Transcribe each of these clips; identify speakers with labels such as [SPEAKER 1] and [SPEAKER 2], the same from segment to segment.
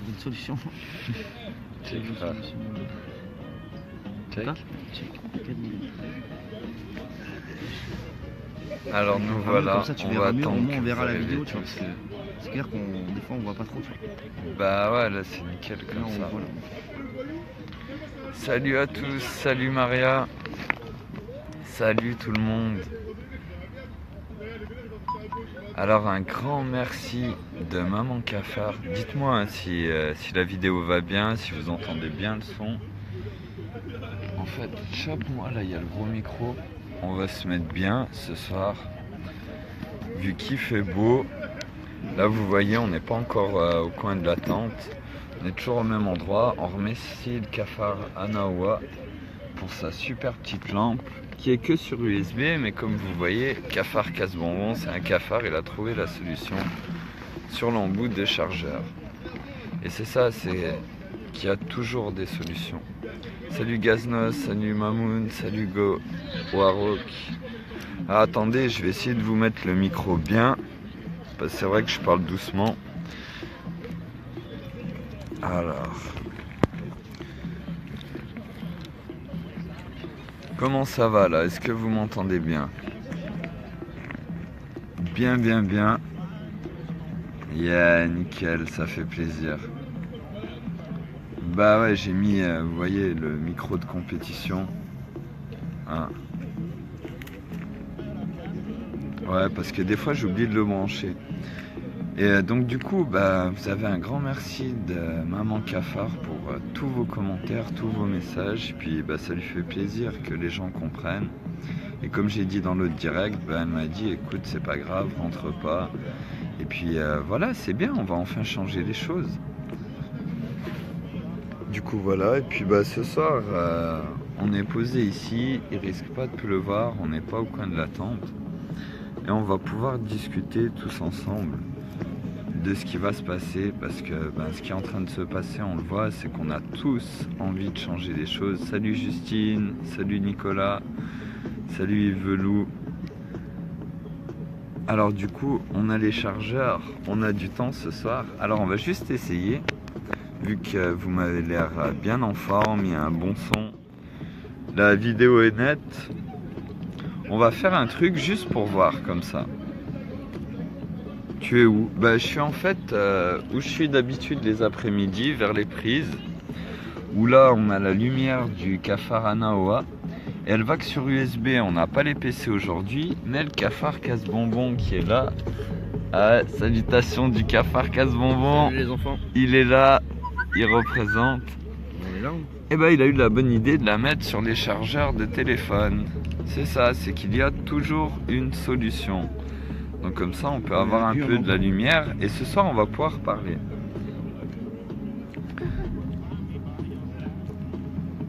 [SPEAKER 1] une solution.
[SPEAKER 2] Check, frère. Check. Alors nous voilà,
[SPEAKER 1] comme ça, tu
[SPEAKER 2] on
[SPEAKER 1] verras
[SPEAKER 2] va
[SPEAKER 1] mieux, au
[SPEAKER 2] attendre
[SPEAKER 1] moins on
[SPEAKER 2] que
[SPEAKER 1] verra
[SPEAKER 2] vous
[SPEAKER 1] la
[SPEAKER 2] arriviez
[SPEAKER 1] vidéo, tu vois,
[SPEAKER 2] tous.
[SPEAKER 1] parce que c'est clair qu'on des fois on voit pas trop, tu vois.
[SPEAKER 2] Bah ouais, là c'est nickel
[SPEAKER 1] Là,
[SPEAKER 2] comme ça.
[SPEAKER 1] voilà.
[SPEAKER 2] Salut à tous, salut Maria. Salut tout le monde. Alors un grand merci de Maman Cafard. Dites-moi hein, si la vidéo va bien, si vous entendez bien le son. En fait, chope-moi, là il y a le gros micro. On va se mettre bien ce soir. Vu qu'il fait beau. Là vous voyez, on n'est pas encore au coin de la tente. On est toujours au même endroit. On remercie le Cafard Anawa pour sa super petite lampe qui est que sur USB, mais comme vous voyez, Cafard Casse-Bonbon, c'est un cafard, il a trouvé la solution sur l'embout des chargeurs. Et c'est ça, c'est qu'il y a toujours des solutions. Salut Gaznos, salut Mamoun, salut Go, Warok. Ah, attendez, je vais essayer de vous mettre le micro bien, parce que c'est vrai que je parle doucement. Alors... Comment ça va là? Est-ce que vous m'entendez bien? Bien, bien, bien. Yeah, nickel, ça fait plaisir. Bah ouais, j'ai mis, vous voyez, le micro de compétition. Hein. Ouais, parce que des fois j'oublie de le brancher. Et donc du coup, bah, vous avez un grand merci de Maman Cafard pour tous vos commentaires, tous vos messages. Et puis bah, ça lui fait plaisir que les gens comprennent. Et comme j'ai dit dans l'autre direct, bah, elle m'a dit écoute, c'est pas grave, rentre pas. Et puis voilà, c'est bien, on va enfin changer les choses. Du coup voilà, et puis bah, ce soir, on est posé ici, il risque pas de pleuvoir, on n'est pas au coin de la tente. Et on va pouvoir discuter tous ensemble de ce qui va se passer, parce que ben, ce qui est en train de se passer, on le voit, c'est qu'on a tous envie de changer les choses. Salut Justine, salut Nicolas, salut Yvelou. Alors du coup, on a les chargeurs, on a du temps ce soir. Alors on va juste essayer, vu que vous m'avez l'air bien en forme, il y a un bon son. La vidéo est nette. On va faire un truc juste pour voir comme ça. Tu es où? Bah, je suis en fait où je suis d'habitude les après-midi, vers les prises, où là on a la lumière du Cafard Anawa. Et elle va que sur USB, on n'a pas les PC aujourd'hui, mais le Cafard Casse-Bonbon qui est là. Ah, salutations du Cafard Casse-Bonbon.
[SPEAKER 1] Salut les enfants.
[SPEAKER 2] Il est là, il représente.
[SPEAKER 1] On est là.
[SPEAKER 2] Et bah il a eu la bonne idée de la mettre sur les chargeurs de téléphone. C'est ça, c'est qu'il y a toujours une solution. Donc comme ça on peut avoir un peu de la lumière et ce soir on va pouvoir parler.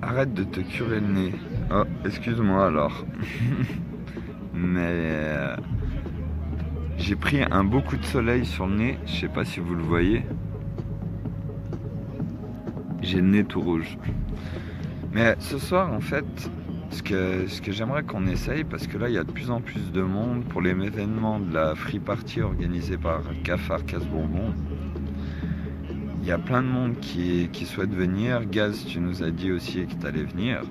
[SPEAKER 2] Arrête de te curer le nez. Oh, excuse-moi alors. Mais j'ai pris un beau coup de soleil sur le nez, je sais pas si vous le voyez. J'ai le nez tout rouge. Mais ce soir en fait, ce que j'aimerais qu'on essaye, parce que là il y a de plus en plus de monde pour les événements de la free party organisée par Cafard Casse-Bonbon. Il y a plein de monde qui souhaite venir. Gaz, tu nous as dit aussi que tu allais venir.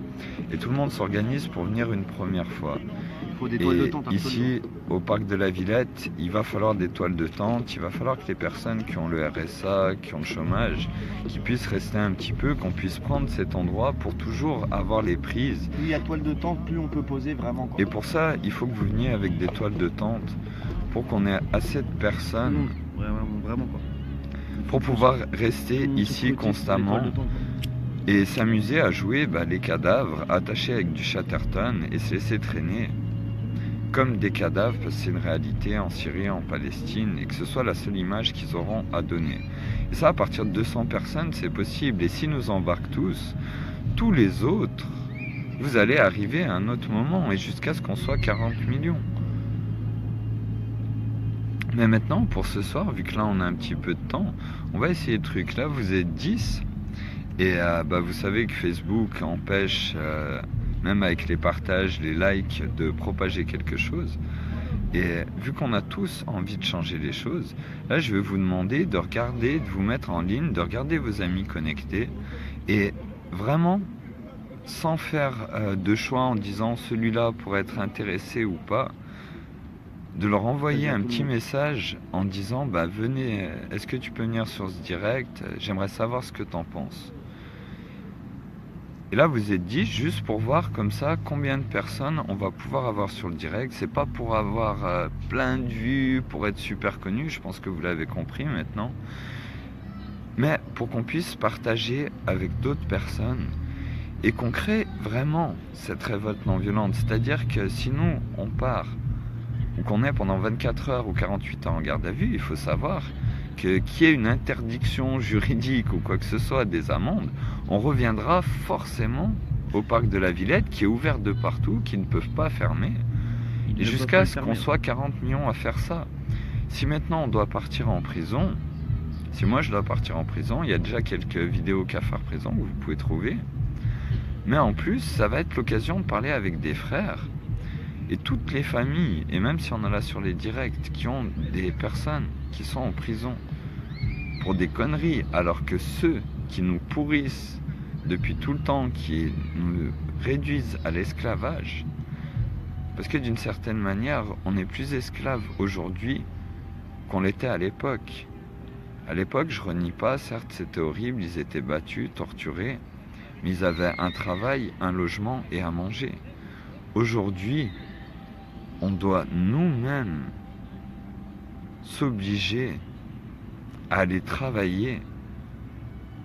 [SPEAKER 2] Et tout le monde s'organise pour venir une première fois.
[SPEAKER 1] Il faut des toiles de tente.
[SPEAKER 2] Ici, au parc de la Villette, il va falloir des toiles de tente. Il va falloir que les personnes qui ont le RSA, qui ont le chômage, qui puissent rester un petit peu, qu'on puisse prendre cet endroit pour toujours avoir les prises.
[SPEAKER 1] Plus il y a toile de tente, plus on peut poser vraiment. Quoi.
[SPEAKER 2] Et pour ça, il faut que vous veniez avec des toiles de tente pour qu'on ait assez de personnes.
[SPEAKER 1] Vraiment quoi.
[SPEAKER 2] Pour pouvoir rester ici constamment et s'amuser à jouer les cadavres attachés avec du chatterton et se laisser traîner comme des cadavres, parce que c'est une réalité en Syrie, en Palestine, et que ce soit la seule image qu'ils auront à donner. Et ça, à partir de 200 personnes, c'est possible. Et si nous embarquent tous les autres, vous allez arriver à un autre moment, et jusqu'à ce qu'on soit 40 millions. Mais maintenant, pour ce soir, vu que là on a un petit peu de temps, on va essayer le truc. Là, vous êtes 10, et vous savez que Facebook empêche, même avec les partages, les likes, de propager quelque chose. Et vu qu'on a tous envie de changer les choses, là je vais vous demander de regarder, de vous mettre en ligne, de regarder vos amis connectés et vraiment sans faire de choix en disant celui-là pourrait être intéressé ou pas, de leur envoyer un petit message en disant bah venez, est-ce que tu peux venir sur ce direct, j'aimerais savoir ce que tu en penses. Et là vous êtes dit juste pour voir comme ça combien de personnes on va pouvoir avoir sur le direct. C'est pas pour avoir plein de vues, pour être super connu, je pense que vous l'avez compris maintenant, mais pour qu'on puisse partager avec d'autres personnes et qu'on crée vraiment cette révolte non violente. C'est-à-dire que si nous on part ou qu'on est pendant 24 heures ou 48 heures en garde à vue, il faut savoir que qu'il y ait une interdiction juridique ou quoi que ce soit, des amendes, on reviendra forcément au parc de la Villette qui est ouvert de partout, qui ne peuvent pas fermer, et jusqu'à ce qu'on soit 40 millions à faire ça. Si maintenant on doit partir en prison, si moi je dois partir en prison, il y a déjà quelques vidéos Cafard Prison que vous pouvez trouver, mais en plus ça va être l'occasion de parler avec des frères et toutes les familles, et même si on est là sur les directs, qui ont des personnes qui sont en prison pour des conneries, alors que ceux qui nous pourrissent depuis tout le temps, qui nous réduisent à l'esclavage, parce que d'une certaine manière, on est plus esclave aujourd'hui qu'on l'était à l'époque. À l'époque, je renie pas, certes c'était horrible, ils étaient battus, torturés, mais ils avaient un travail, un logement et à manger. Aujourd'hui, on doit nous-mêmes s'obliger à aller travailler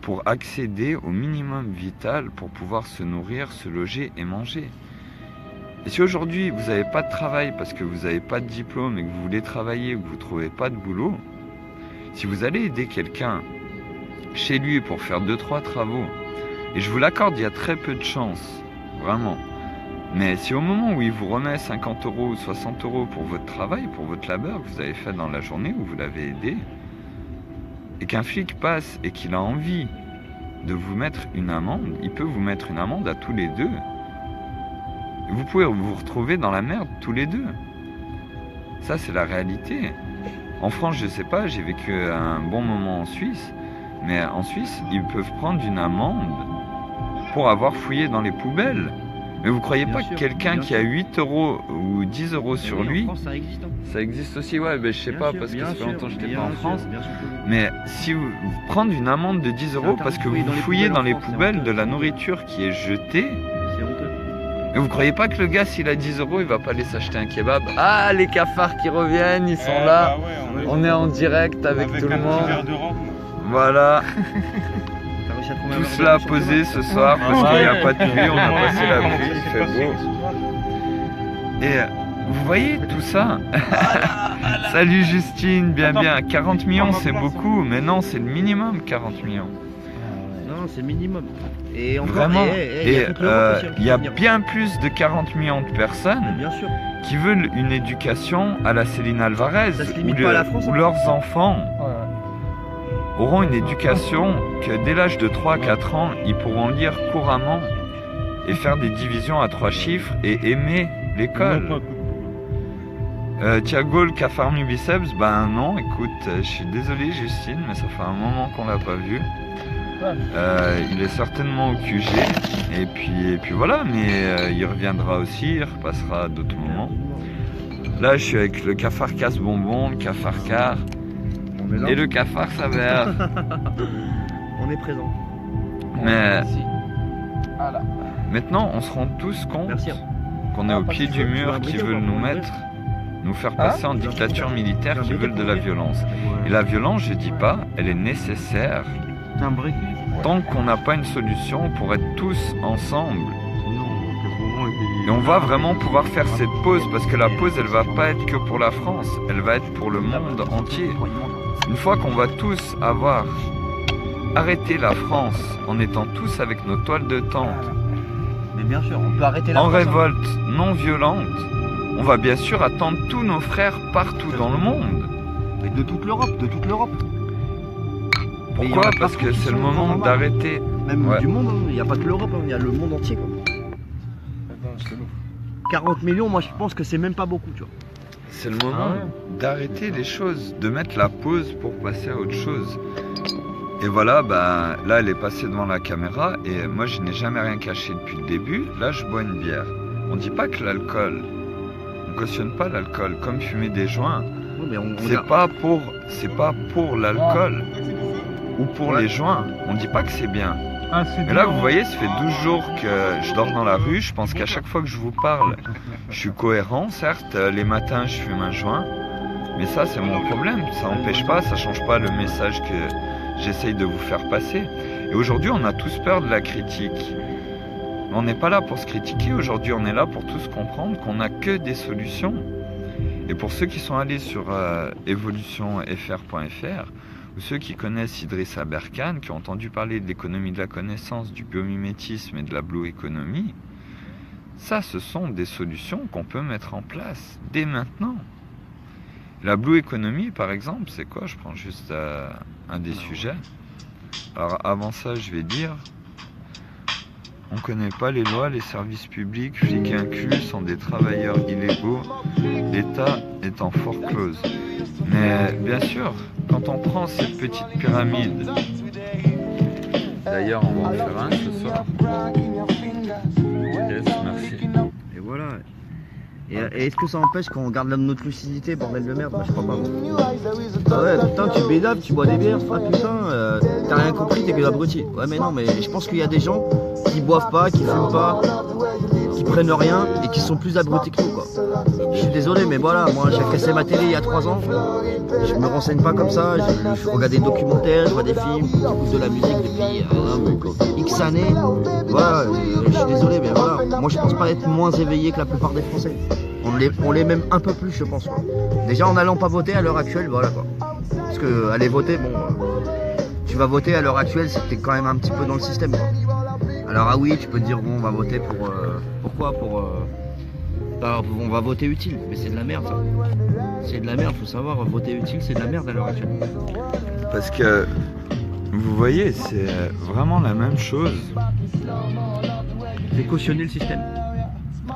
[SPEAKER 2] pour accéder au minimum vital pour pouvoir se nourrir, se loger et manger. Et si aujourd'hui vous n'avez pas de travail parce que vous n'avez pas de diplôme et que vous voulez travailler ou que vous ne trouvez pas de boulot, si vous allez aider quelqu'un chez lui pour faire 2-3 travaux, et je vous l'accorde, il y a très peu de chance, vraiment. Mais si au moment où il vous remet 50 € ou 60 € pour votre travail, pour votre labeur que vous avez fait dans la journée où vous l'avez aidé, et qu'un flic passe et qu'il a envie de vous mettre une amende, il peut vous mettre une amende à tous les deux. Vous pouvez vous retrouver dans la merde tous les deux. Ça, c'est la réalité. En France, je sais pas, j'ai vécu un bon moment en Suisse, mais en Suisse, ils peuvent prendre une amende pour avoir fouillé dans les poubelles. Mais vous croyez pas que quelqu'un qui a 8 € ou 10 € sur lui,
[SPEAKER 3] en France, ça existe.
[SPEAKER 2] ça existe aussi, ouais, ben, je sais pas, parce que ça fait longtemps que je n'étais pas en France.
[SPEAKER 3] Bien sûr.
[SPEAKER 2] Mais si vous prendre une amende de 10 € parce que vous fouillez dans les poubelles de la nourriture qui est jetée,
[SPEAKER 3] C'est honteux.
[SPEAKER 2] et vous croyez pas que le gars, s'il a 10 € il va pas aller s'acheter un kebab? Ah, les cafards qui reviennent, ils sont là. On est en direct avec tout le monde. Voilà.
[SPEAKER 3] T'as réussi à trouver un
[SPEAKER 2] Tous
[SPEAKER 3] verre
[SPEAKER 2] là
[SPEAKER 3] de
[SPEAKER 2] posés ce soir parce qu'il n'y a pas de pluie, on a passé la pluie, il fait beau. Et vous voyez tout ça? Salut Justine, bien bien. 40 millions c'est beaucoup, mais non, c'est le minimum 40 millions.
[SPEAKER 3] Non, c'est le minimum. Et encore,
[SPEAKER 2] Vraiment.
[SPEAKER 3] et
[SPEAKER 2] Il y a bien plus de 40 millions de personnes
[SPEAKER 3] Bien sûr.
[SPEAKER 2] qui veulent une éducation à la Céline Alvarez,
[SPEAKER 3] Ça se
[SPEAKER 2] où,
[SPEAKER 3] limite pas à la France,
[SPEAKER 2] où
[SPEAKER 3] hein.
[SPEAKER 2] leurs enfants auront une éducation que dès l'âge de 3 à 4 ans, ils pourront lire couramment et faire des divisions à 3 chiffres et aimer l'école. Thiago, le cafard nu biceps, ben non, écoute, je suis désolé Justine, mais ça fait un moment qu'on l'a pas vu. Il est certainement au QG, et puis voilà, mais il reviendra aussi, il repassera à d'autres moments. Là, je suis avec le cafard casse-bonbon, le cafard car et le cafard savère.
[SPEAKER 3] On est présent.
[SPEAKER 2] Mais maintenant, on se rend tous compte
[SPEAKER 3] Merci.
[SPEAKER 2] qu'on est au pied du mur qui veulent nous mettre, nous faire passer en dictature militaire, qui veulent de la violence. Et la violence, je dis pas, elle est nécessaire
[SPEAKER 1] Un briquet.
[SPEAKER 2] tant qu'on n'a pas une solution pour être tous ensemble. Et on va vraiment pouvoir faire cette pause, parce que la pause, elle va pas être que pour la France, elle va être pour le monde entier. Une fois qu'on va tous avoir arrêté la France en étant tous avec nos toiles de tente,
[SPEAKER 3] Mais bien sûr, on peut arrêter la
[SPEAKER 2] en
[SPEAKER 3] France, hein.
[SPEAKER 2] révolte non violente, on va bien sûr attendre tous nos frères partout dans le monde.
[SPEAKER 1] Mais de toute l'Europe, de toute l'Europe. Mais il y en
[SPEAKER 2] Pourquoi?
[SPEAKER 1] a
[SPEAKER 2] Parce
[SPEAKER 1] partout
[SPEAKER 2] que
[SPEAKER 1] qui
[SPEAKER 2] c'est le
[SPEAKER 1] sont
[SPEAKER 2] moment
[SPEAKER 1] vraiment
[SPEAKER 2] d'arrêter.
[SPEAKER 1] Même
[SPEAKER 2] Ouais.
[SPEAKER 1] du monde, hein.
[SPEAKER 3] Il n'y a pas que l'Europe, hein, il y a le monde entier, quoi. 40 millions, moi je pense que c'est même pas beaucoup, tu vois.
[SPEAKER 2] c'est le moment d'arrêter les choses, de mettre la pause pour passer à autre chose. Et voilà, bah, là elle est passée devant la caméra et moi je n'ai jamais rien caché depuis le début. Là je bois une bière. On dit pas que l'alcool, on cautionne pas l'alcool, comme fumer des joints.
[SPEAKER 3] Ouais, mais
[SPEAKER 2] C'est pas pour l'alcool ou pour les joints. On dit pas que c'est bien. Mais là vous voyez, ça fait 12 jours que je dors dans la rue. Je pense qu'à chaque fois que je vous parle, je suis cohérent. Certes, les matins je fume un joint, mais ça c'est mon problème. Ça n'empêche pas, ça change pas le message que j'essaye de vous faire passer. Et aujourd'hui on a tous peur de la critique. On n'est pas là pour se critiquer. Aujourd'hui on est là pour tous comprendre qu'on n'a que des solutions. Et pour ceux qui sont allés sur evolutionfr.fr, ou ceux qui connaissent Idrissa Berkane, qui ont entendu parler de l'économie de la connaissance, du biomimétisme et de la blue economy, ça, ce sont des solutions qu'on peut mettre en place dès maintenant. La blue economy, par exemple, c'est quoi? Je prends juste un des sujets. Alors avant ça, je vais dire, on ne connaît pas les lois, les services publics, flics inclus, sont des travailleurs illégaux, l'État est en foreclose. Mais bien sûr, quand on prend cette petite pyramide, d'ailleurs on va en faire un ce soir. Yes, merci.
[SPEAKER 3] Et voilà. Et est-ce que ça empêche qu'on garde notre lucidité, bordel de merde? Moi je crois pas. Ah ouais, putain, tu bédaves, tu bois des bières, ah putain, t'as rien compris, t'es que l'abruti. Ouais, mais non, mais je pense qu'il y a des gens qui boivent pas, qui fument pas, qui prennent rien et qui sont plus abrutis que nous, quoi. Je suis désolé, mais voilà, moi j'ai cassé ma télé il y a 3 ans, je me renseigne pas comme ça, je regarde des documentaires, je vois des films, j'écoute de la musique depuis X années. Voilà, je suis désolé, mais voilà, moi je pense pas être moins éveillé que la plupart des Français. On l'est même un peu plus, je pense, quoi. Déjà en n'allant pas voter à l'heure actuelle, voilà quoi. Parce que aller voter, bon, tu vas voter à l'heure actuelle, c'est que t'es quand même un petit peu dans le système, quoi. Alors ah oui, tu peux te dire bon, on va voter pour pourquoi alors, on va voter utile, mais c'est de la merde ça. C'est de la merde, faut savoir, voter utile, c'est de la merde à l'heure actuelle.
[SPEAKER 2] Parce que vous voyez, c'est vraiment la même chose.
[SPEAKER 3] C'est cautionner le système.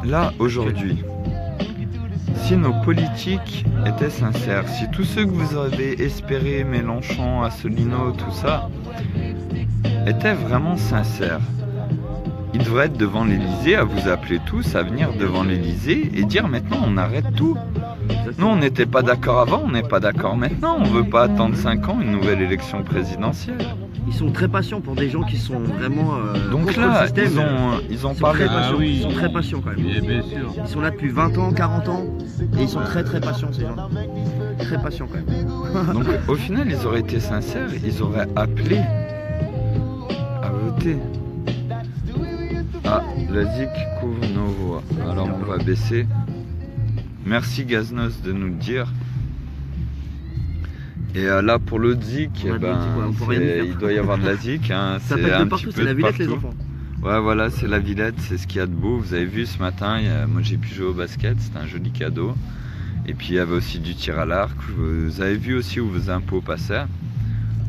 [SPEAKER 2] Là, aujourd'hui, si nos politiques étaient sincères, si tous ceux que vous avez espérés, Mélenchon, Asselineau, tout ça, étaient vraiment sincères, ils devraient être devant l'Elysée, à vous appeler tous, à venir devant l'Elysée et dire maintenant on arrête tout. Nous on n'était pas d'accord avant, on n'est pas d'accord maintenant, on ne veut pas attendre 5 ans une nouvelle élection présidentielle.
[SPEAKER 3] Ils sont très patients pour des gens qui sont vraiment
[SPEAKER 2] donc
[SPEAKER 3] contre
[SPEAKER 2] là,
[SPEAKER 3] le système.
[SPEAKER 2] ils ont parlé.
[SPEAKER 3] Ils sont très patients quand même.
[SPEAKER 1] Bien sûr.
[SPEAKER 3] Ils sont là depuis 20 ans, 40 ans et ils sont très patients ces gens. Très patients quand même.
[SPEAKER 2] Donc au final ils auraient été sincères, ils auraient appelé à voter. Ah, la ZIC couvre nos voix. Alors on va baisser. Merci Gaznos de nous le dire. Et là pour le ZIC,
[SPEAKER 3] On a
[SPEAKER 2] ben,
[SPEAKER 3] dit, ouais,
[SPEAKER 2] il doit y avoir de la ZIC. Hein,
[SPEAKER 3] Ça pète de partout, c'est la Villette les enfants.
[SPEAKER 2] Ouais voilà, c'est la Villette, c'est ce qu'il y a de beau. Vous avez vu ce matin, moi j'ai pu jouer au basket, c'était un joli cadeau. Et puis il y avait aussi du tir à l'arc. Vous avez vu aussi où vos impôts passaient.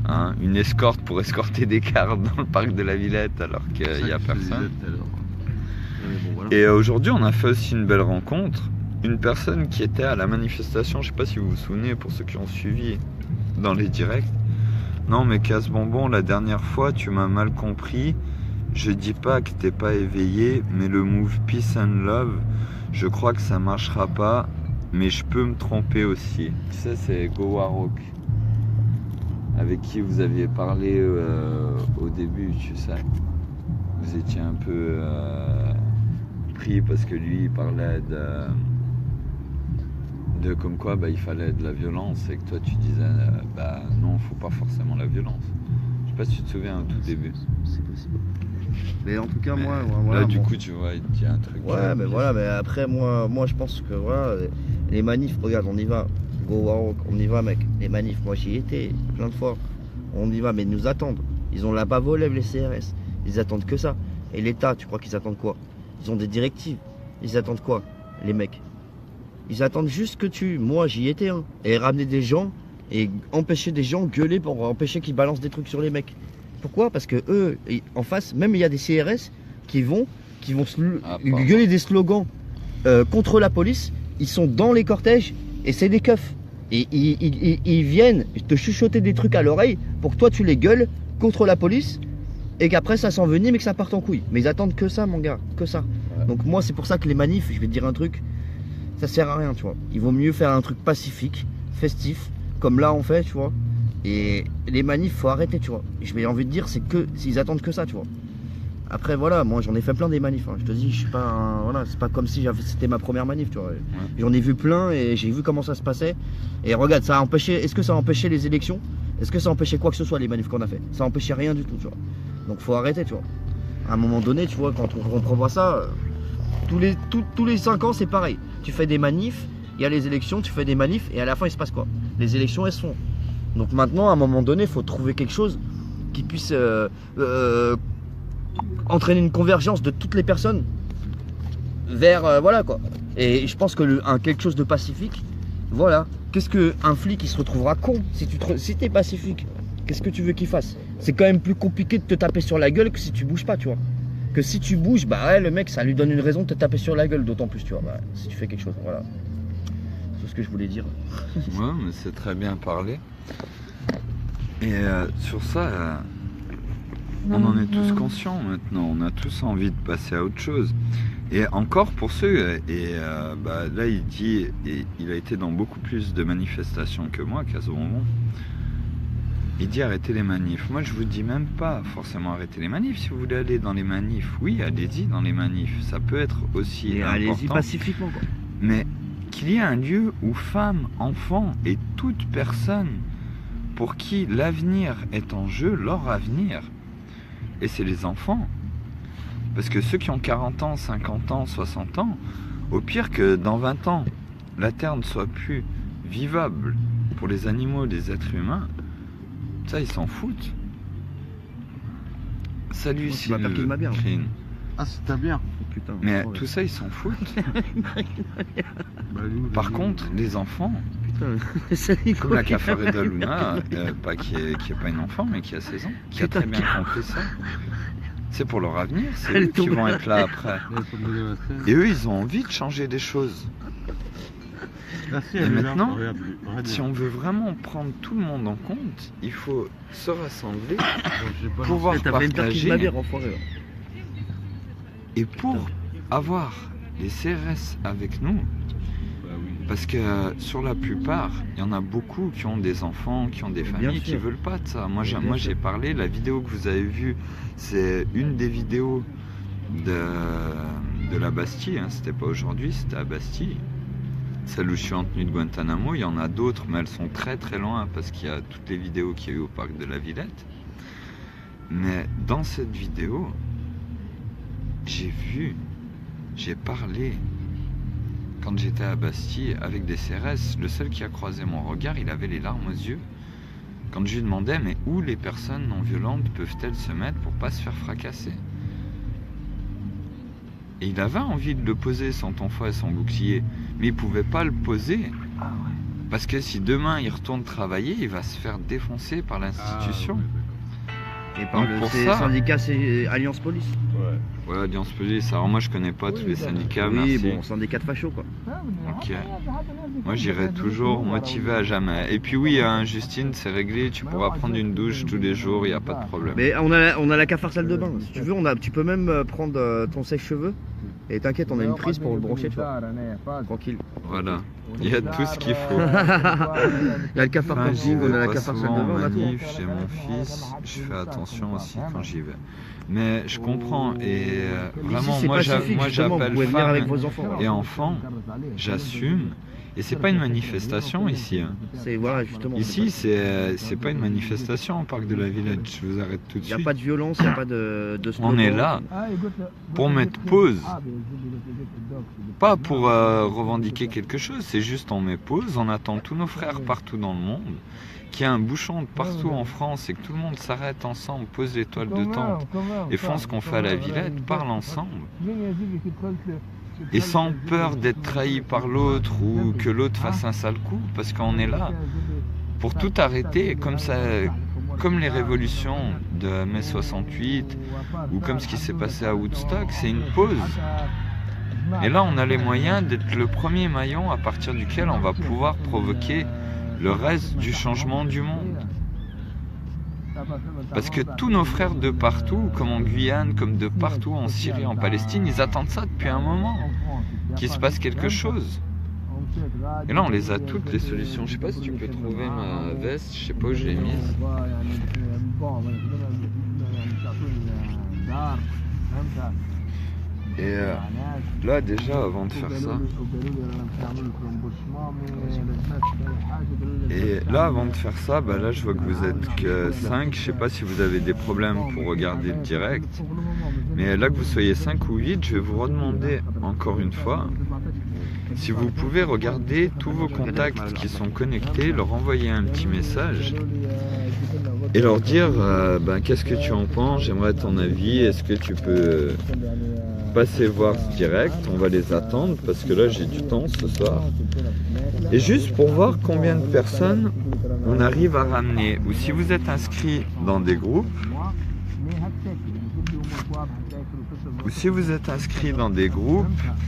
[SPEAKER 2] Hein, une escorte pour escorter des cars dans le parc de la Villette alors qu'il n'y a personne. Et aujourd'hui on a fait aussi une belle rencontre. Une personne qui était à la manifestation, je sais pas si vous vous souvenez pour ceux qui ont suivi dans les directs. Non mais Casse-Bonbon, la dernière fois tu m'as mal compris. Je dis pas que t'es pas éveillé, mais le move Peace and Love, je crois que ça marchera pas, mais je peux me tromper aussi. Ça c'est Go Warrock, avec qui vous aviez parlé au début, tu sais. Vous étiez un peu pris parce que lui il parlait de comme quoi bah, il fallait de la violence et que toi tu disais bah non, faut pas forcément la violence. Je sais pas si tu te souviens au tout début.
[SPEAKER 3] C'est possible. Mais en tout cas,
[SPEAKER 2] Mais
[SPEAKER 3] moi,
[SPEAKER 2] là
[SPEAKER 3] voilà,
[SPEAKER 2] du coup tu vois, il dit un truc.
[SPEAKER 3] Ouais, mais voilà, mais après, moi je pense que voilà, les manifs, regarde, on y va. Go Warrock, on y va, mec. Les manifs, moi j'y étais plein de fois. On y va, mais ils nous attendent. Ils ont la bave aux lèvres, les CRS. Ils attendent que ça. Et l'État, tu crois qu'ils attendent quoi? Ils ont des directives. Ils attendent quoi, les mecs? Ils attendent juste que moi j'y étais, hein. Et ramener des gens et empêcher des gens, gueuler pour empêcher qu'ils balancent des trucs sur les mecs. Pourquoi? Parce que eux, en face, même il y a des CRS qui vont gueuler des slogans contre la police. Ils sont dans les cortèges et c'est des keufs. Et ils viennent te chuchoter des trucs à l'oreille pour que toi tu les gueules contre la police et qu'après ça s'envenime et que ça parte en couille. Mais ils attendent que ça, mon gars, que ça.
[SPEAKER 1] Ouais.
[SPEAKER 3] Donc moi c'est pour ça que les manifs, je vais te dire un truc, ça sert à rien, tu vois. Il vaut mieux faire un truc pacifique, festif, comme là on fait, tu vois. Et les manifs, faut arrêter, tu vois. J'ai envie de dire, c'est que s'ils attendent que ça, tu vois. Après voilà, moi j'en ai fait plein des manifs, hein. Je te dis, je suis pas voilà, c'est pas comme si c'était ma première manif, tu vois. Ouais. J'en ai vu plein et j'ai vu comment ça se passait. Et regarde, ça a empêché, est-ce que ça a empêché les élections? Est-ce que ça a empêché quoi que ce soit les manifs qu'on a fait? Ça a empêché rien du tout, tu vois. Donc faut arrêter, tu vois. À un moment donné, tu vois, quand on prévoit ça, tous les 5 ans c'est pareil. Tu fais des manifs, il y a les élections, tu fais des manifs et à la fin il se passe quoi? Les élections elles se font. Donc maintenant à un moment donné, il faut trouver quelque chose qui puisse entraîner une convergence de toutes les personnes vers voilà quoi. Et je pense que quelque chose de pacifique, voilà. Qu'est-ce qu'un flic il se retrouvera con si t'es pacifique? Qu'est-ce que tu veux qu'il fasse? C'est quand même plus compliqué de te taper sur la gueule que si tu bouges pas, tu vois. Que si tu bouges, bah ouais, le mec ça lui donne une raison de te taper sur la gueule, d'autant plus, tu vois. Bah, si tu fais quelque chose, voilà. C'est ce que je voulais dire.
[SPEAKER 2] Ouais, mais c'est très bien parlé. Et sur ça, on en est tous conscients maintenant. On a tous envie de passer à autre chose. Et encore pour ceux, bah, là il dit, et il a été dans beaucoup plus de manifestations que moi, Casabonbon. Il dit arrêtez les manifs. Moi je vous dis même pas forcément arrêter les manifs. Si vous voulez aller dans les manifs, oui, allez-y dans les manifs. Ça peut être aussi
[SPEAKER 3] Et
[SPEAKER 2] important.
[SPEAKER 3] allez-y pacifiquement, quoi.
[SPEAKER 2] Mais qu'il y ait un lieu où femmes, enfants et toute personne pour qui l'avenir est en jeu, leur avenir, et c'est les enfants. Parce que ceux qui ont 40 ans, 50 ans, 60 ans, au pire que dans 20 ans, la Terre ne soit plus vivable pour les animaux, les êtres humains, ça ils s'en foutent. Salut
[SPEAKER 3] Tu m'as perdu de ma bière.
[SPEAKER 2] Sylvain.
[SPEAKER 1] Ah, c'était bien.
[SPEAKER 3] Putain.
[SPEAKER 2] Mais
[SPEAKER 3] ouais.
[SPEAKER 2] tout ça ils s'en foutent.
[SPEAKER 1] Bah, nous,
[SPEAKER 2] Par
[SPEAKER 1] nous,
[SPEAKER 2] contre, les enfants,
[SPEAKER 3] Putain, salut,
[SPEAKER 2] comme la Cafareda Luna, pas qui est pas une enfant, mais qui a 16 ans, qui a
[SPEAKER 3] Putain,
[SPEAKER 2] très bien compris ça. C'est pour leur avenir, c'est
[SPEAKER 3] Elle
[SPEAKER 2] eux qui
[SPEAKER 3] tombe.
[SPEAKER 2] vont être là après.
[SPEAKER 1] il faut me donner la scène.
[SPEAKER 2] Et eux, ils ont envie de changer des choses.
[SPEAKER 1] Ah, si,
[SPEAKER 2] Et
[SPEAKER 1] elle est là.
[SPEAKER 2] maintenant,
[SPEAKER 1] Regarde,
[SPEAKER 2] Si on veut vraiment prendre tout le monde en compte, il faut se rassembler,
[SPEAKER 1] j'ai pas
[SPEAKER 2] pouvoir
[SPEAKER 3] T'as fait une partie de ma
[SPEAKER 2] partager.
[SPEAKER 3] bière, enfoiré.
[SPEAKER 2] Et pour avoir les CRS avec nous,
[SPEAKER 1] Bah oui.
[SPEAKER 2] parce que sur la plupart, il y en a beaucoup qui ont des enfants, qui ont des
[SPEAKER 3] Bien
[SPEAKER 2] familles, qui
[SPEAKER 3] sûr.
[SPEAKER 2] veulent pas de ça. Moi,
[SPEAKER 3] Bien
[SPEAKER 2] j'ai
[SPEAKER 3] sûr.
[SPEAKER 2] parlé, la vidéo que vous avez vue, c'est une des vidéos de la Bastille, hein. C'était pas aujourd'hui, c'était à Bastille. Celle où je suis en tenue de Guantanamo, il y en a d'autres, mais elles sont très très loin parce qu'il y a toutes les vidéos qu'il y a eu au parc de la Villette. Mais dans cette vidéo, j'ai parlé, quand j'étais à Bastille, avec des CRS. Le seul qui a croisé mon regard, il avait les larmes aux yeux. Quand je lui demandais, mais où les personnes non violentes peuvent-elles se mettre pour pas se faire fracasser? Et il avait envie de le poser, son tonfa et son bouclier, mais il pouvait pas le poser. Parce que si demain il retourne travailler, il va se faire défoncer par l'institution.
[SPEAKER 3] Et par
[SPEAKER 2] Donc
[SPEAKER 3] le
[SPEAKER 2] pour
[SPEAKER 3] c'est
[SPEAKER 2] ça-
[SPEAKER 3] syndicat, c'est Alliance Police.
[SPEAKER 1] Ouais.
[SPEAKER 2] Ouais, Alliance Police, alors moi je connais pas tous les syndicats,
[SPEAKER 3] Oui,
[SPEAKER 2] merci.
[SPEAKER 3] bon, syndicat de fachos, quoi.
[SPEAKER 2] Ok. Moi j'irai toujours motivé à jamais. Et puis oui, hein, Justine, c'est réglé, tu pourras prendre une douche tous les jours, il n'y a pas de problème.
[SPEAKER 3] Mais on a la cafard salle de bain. Si tu veux, tu peux même prendre ton sèche-cheveux. Et t'inquiète, on a une prise pour le brancher, tu vois. Tranquille.
[SPEAKER 2] Voilà, il y a tout ce qu'il faut.
[SPEAKER 3] Il y a le cafard
[SPEAKER 2] Enfin, j'y
[SPEAKER 3] camping, on a
[SPEAKER 2] vais
[SPEAKER 3] la
[SPEAKER 2] pas
[SPEAKER 3] cafard salle
[SPEAKER 2] souvent
[SPEAKER 3] de
[SPEAKER 2] en
[SPEAKER 3] bain, on a tout.
[SPEAKER 2] manif, j'ai mon fils, je fais attention aussi quand j'y vais. Mais je comprends, et vraiment,
[SPEAKER 3] Ici, c'est
[SPEAKER 2] moi
[SPEAKER 3] pacifique, justement, vous
[SPEAKER 2] j'appelle
[SPEAKER 3] pouvez venir avec
[SPEAKER 2] femmes
[SPEAKER 3] vos enfants.
[SPEAKER 2] et enfants, j'assume. Et c'est pas une manifestation ici. Hein.
[SPEAKER 3] C'est voilà, justement.
[SPEAKER 2] Ici, c'est pas une manifestation au parc de la Villette, je vous arrête tout de
[SPEAKER 3] Il n'y a
[SPEAKER 2] suite.
[SPEAKER 3] pas de violence, il n'y a pas de
[SPEAKER 2] On est là pour mettre pause. Pas pour revendiquer quelque chose, c'est juste on met pause, on attend tous nos frères partout dans le monde, qu'il y a un bouchon de partout en France et que tout le monde s'arrête ensemble, pose les toiles de tente et font ce qu'on fait à la Villette, parle ensemble. Et sans peur d'être trahi par l'autre ou que l'autre fasse un sale coup, parce qu'on est là pour tout arrêter, comme ça, comme les révolutions de mai 68 ou comme ce qui s'est passé à Woodstock, c'est une pause. Et là, on a les moyens d'être le premier maillon à partir duquel on va pouvoir provoquer le reste du changement du monde. Parce que tous nos frères de partout, comme en Guyane, comme de partout en Syrie, en Palestine, ils attendent ça depuis un moment, qu'il se passe quelque chose. Et là, on les a toutes les solutions. Je sais pas si tu peux trouver ma veste, je sais pas où je l'ai mise. Et là, déjà, avant de faire ça, bah là, je vois que vous êtes que 5. Je sais pas si vous avez des problèmes pour regarder le direct. Mais là, que vous soyez 5 ou 8, je vais vous redemander encore une fois si vous pouvez regarder tous vos contacts qui sont connectés, leur envoyer un petit message et leur dire qu'est-ce que tu en penses, j'aimerais ton avis, est-ce que tu peux passer voir ce direct, on va les attendre parce que là j'ai du temps ce soir. Et juste pour voir combien de personnes on arrive à ramener, ou si vous êtes inscrit dans des groupes,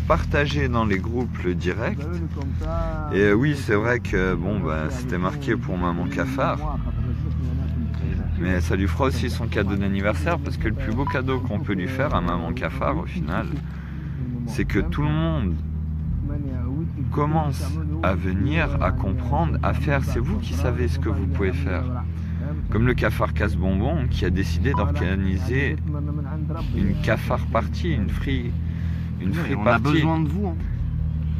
[SPEAKER 2] partagez dans les groupes le direct. Et oui, c'est vrai que c'était marqué pour Maman Cafard. Mais ça lui fera aussi son cadeau d'anniversaire, parce que le plus beau cadeau qu'on peut lui faire à Maman Cafard au final, c'est que tout le monde commence à venir, à comprendre, à faire. C'est vous qui savez ce que vous pouvez faire. Comme le Cafard Casse-Bonbon qui a décidé d'organiser une cafard party, une free party.
[SPEAKER 3] On a besoin de vous. Hein.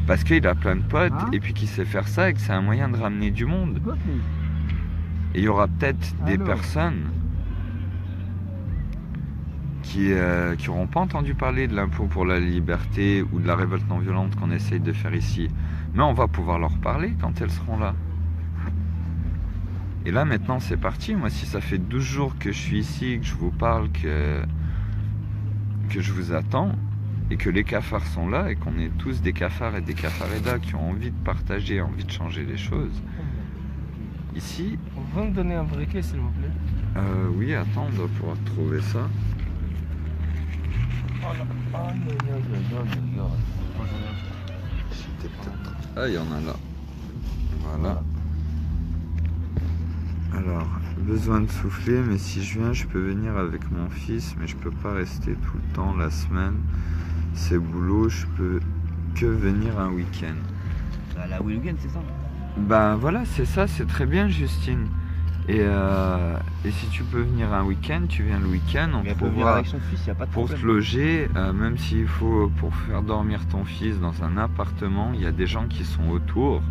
[SPEAKER 2] Parce qu'il a plein de potes et puis qu'il sait faire ça et que c'est un moyen de ramener du monde. Et il y aura peut-être des personnes qui n'auront pas entendu parler de l'impôt pour la liberté ou de la révolte non violente qu'on essaye de faire ici. Mais on va pouvoir leur parler quand elles seront là. Et là maintenant c'est parti. Moi, si ça fait 12 jours que je suis ici, que je vous parle, que je vous attends, et que les cafards sont là, et qu'on est tous des cafards et des cafaredas qui ont envie de partager, envie de changer les choses. Ici...
[SPEAKER 4] On peut me donner un briquet s'il vous plaît?
[SPEAKER 2] Oui, attends, on doit pouvoir trouver ça. C'était peut-être... Ah, il y en a là. Voilà. Alors, besoin de souffler, mais si je viens, je peux venir avec mon fils, mais je peux pas rester tout le temps la semaine. C'est boulot, je peux que venir un week-end.
[SPEAKER 3] La week-end, c'est ça?
[SPEAKER 2] Ben voilà, c'est ça, c'est très bien, Justine. Et si tu peux venir un week-end, tu viens le week-end, on peut voir
[SPEAKER 3] avec son fils, y a pas de
[SPEAKER 2] pour
[SPEAKER 3] problème.
[SPEAKER 2] te loger, même s'il faut pour faire dormir ton fils dans un appartement, il y a des gens qui sont autour,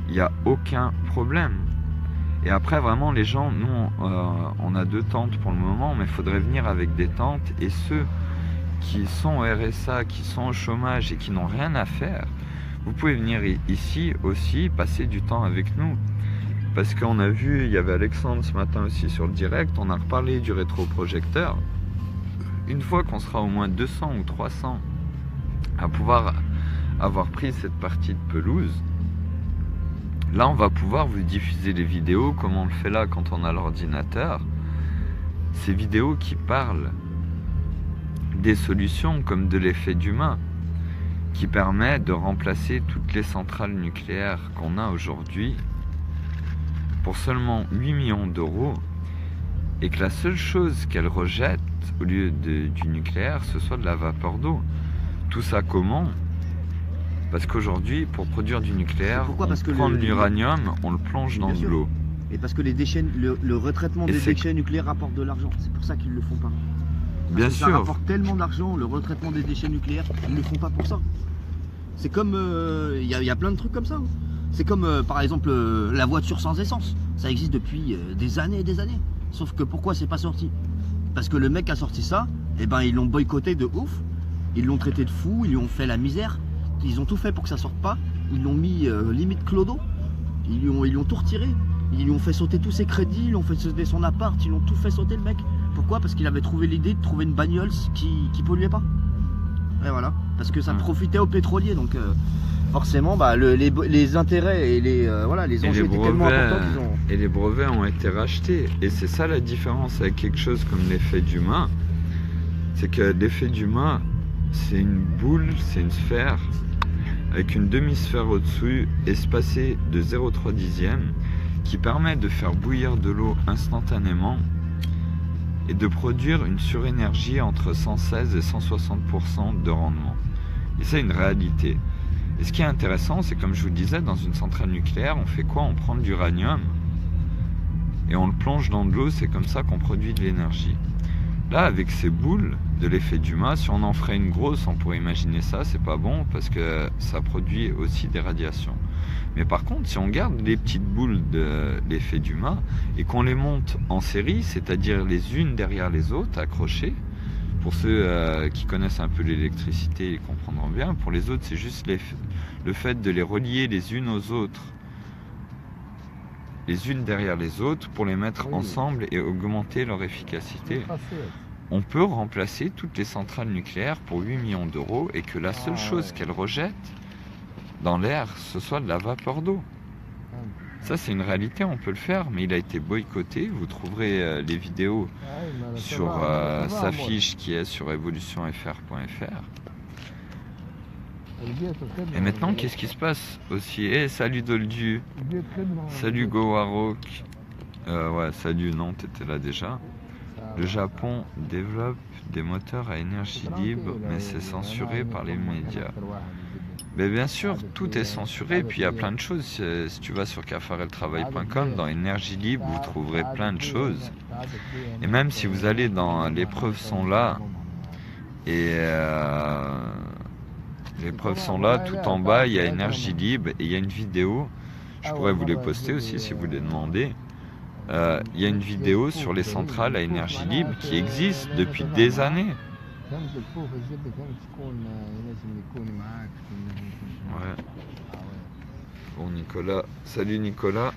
[SPEAKER 2] il n'y a aucun problème. Et après vraiment les gens, nous on a 2 tentes pour le moment, mais il faudrait venir avec des tentes, et ceux qui sont au RSA, qui sont au chômage et qui n'ont rien à faire, vous pouvez venir ici aussi, passer du temps avec nous. Parce qu'on a vu, il y avait Alexandre ce matin aussi sur le direct, on a reparlé du rétroprojecteur. Une fois qu'on sera au moins 200 ou 300 à pouvoir avoir pris cette partie de pelouse, là on va pouvoir vous diffuser les vidéos comme on le fait là quand on a l'ordinateur. Ces vidéos qui parlent des solutions comme de l'effet d'humain, qui permet de remplacer toutes les centrales nucléaires qu'on a aujourd'hui pour seulement 8 millions d'euros, et que la seule chose qu'elle rejette au lieu du nucléaire, ce soit de la vapeur d'eau. Tout ça comment? Parce qu'aujourd'hui, pour produire du nucléaire,
[SPEAKER 3] parce que
[SPEAKER 2] on prend de l'uranium, on le plonge dans de l'eau.
[SPEAKER 3] Et parce que les déchets, le retraitement des déchets nucléaires rapporte de l'argent. C'est pour ça qu'ils ne le font pas.
[SPEAKER 2] Bien sûr.
[SPEAKER 3] Ça rapporte tellement d'argent, le retraitement des déchets nucléaires, ils ne le font pas pour ça. C'est comme... Il y a plein de trucs comme ça. Hein. C'est comme, par exemple, la voiture sans essence. Ça existe depuis des années et des années. Sauf que pourquoi c'est pas sorti? Parce que le mec a sorti ça, et ben ils l'ont boycotté de ouf. Ils l'ont traité de fou, ils lui ont fait la misère. Ils ont tout fait pour que ça sorte pas. Ils l'ont mis limite clodo. Ils lui ont tout retiré. Ils lui ont fait sauter tous ses crédits, ils lui ont fait sauter son appart, ils l'ont tout fait sauter le mec. Pourquoi? Parce qu'il avait trouvé l'idée de trouver une bagnole qui polluait pas. Et voilà. Parce que ça profitait aux pétroliers, donc forcément les intérêts et les enjeux étaient tellement importants qu'ils ont...
[SPEAKER 2] Et les brevets ont été rachetés. Et c'est ça la différence avec quelque chose comme l'effet d'humain. C'est que l'effet d'humain, c'est une boule, c'est une sphère avec une demi-sphère au-dessus espacée de 0,3 dixième qui permet de faire bouillir de l'eau instantanément et de produire une surénergie entre 116 et 160% de rendement. Et c'est une réalité. Et ce qui est intéressant, c'est comme je vous le disais, dans une centrale nucléaire, on fait quoi? On prend de l'uranium et on le plonge dans de l'eau, c'est comme ça qu'on produit de l'énergie. Là, avec ces boules de l'effet Dumas, si on en ferait une grosse, on pourrait imaginer ça, c'est pas bon parce que ça produit aussi des radiations. Mais par contre, si on garde les petites boules de l'effet Dumas et qu'on les monte en série, c'est-à-dire les unes derrière les autres, accrochées, pour ceux qui connaissent un peu l'électricité, ils comprendront bien. Pour les autres, c'est juste le fait de les relier les unes aux autres, les unes derrière les autres, pour les mettre ensemble et augmenter leur efficacité. On peut remplacer toutes les centrales nucléaires pour 8 millions d'euros et que la seule chose qu'elles rejettent dans l'air, ce soit de la vapeur d'eau. Ça, c'est une réalité, on peut le faire, mais il a été boycotté. Vous trouverez les vidéos sur sa fiche qui est sur evolutionfr.fr. Et maintenant, qu'est-ce qui se passe aussi? Salut Doldu, salut Gowarok. Ouais, salut, non, t'étais là déjà. Le Japon développe des moteurs à énergie libre, mais c'est censuré par les médias. Mais bien sûr, tout est censuré, puis il y a plein de choses. Si tu vas sur cafareltravail.com, dans énergie libre, vous trouverez plein de choses. Et même si vous allez dans les preuves sont là, et les preuves sont là, tout en bas, il y a énergie libre, et il y a une vidéo, je pourrais vous les poster aussi si vous les demandez. Il y a une vidéo sur les centrales à énergie libre qui existe depuis des années. Ouais. Bon Nicolas, salut Nicolas.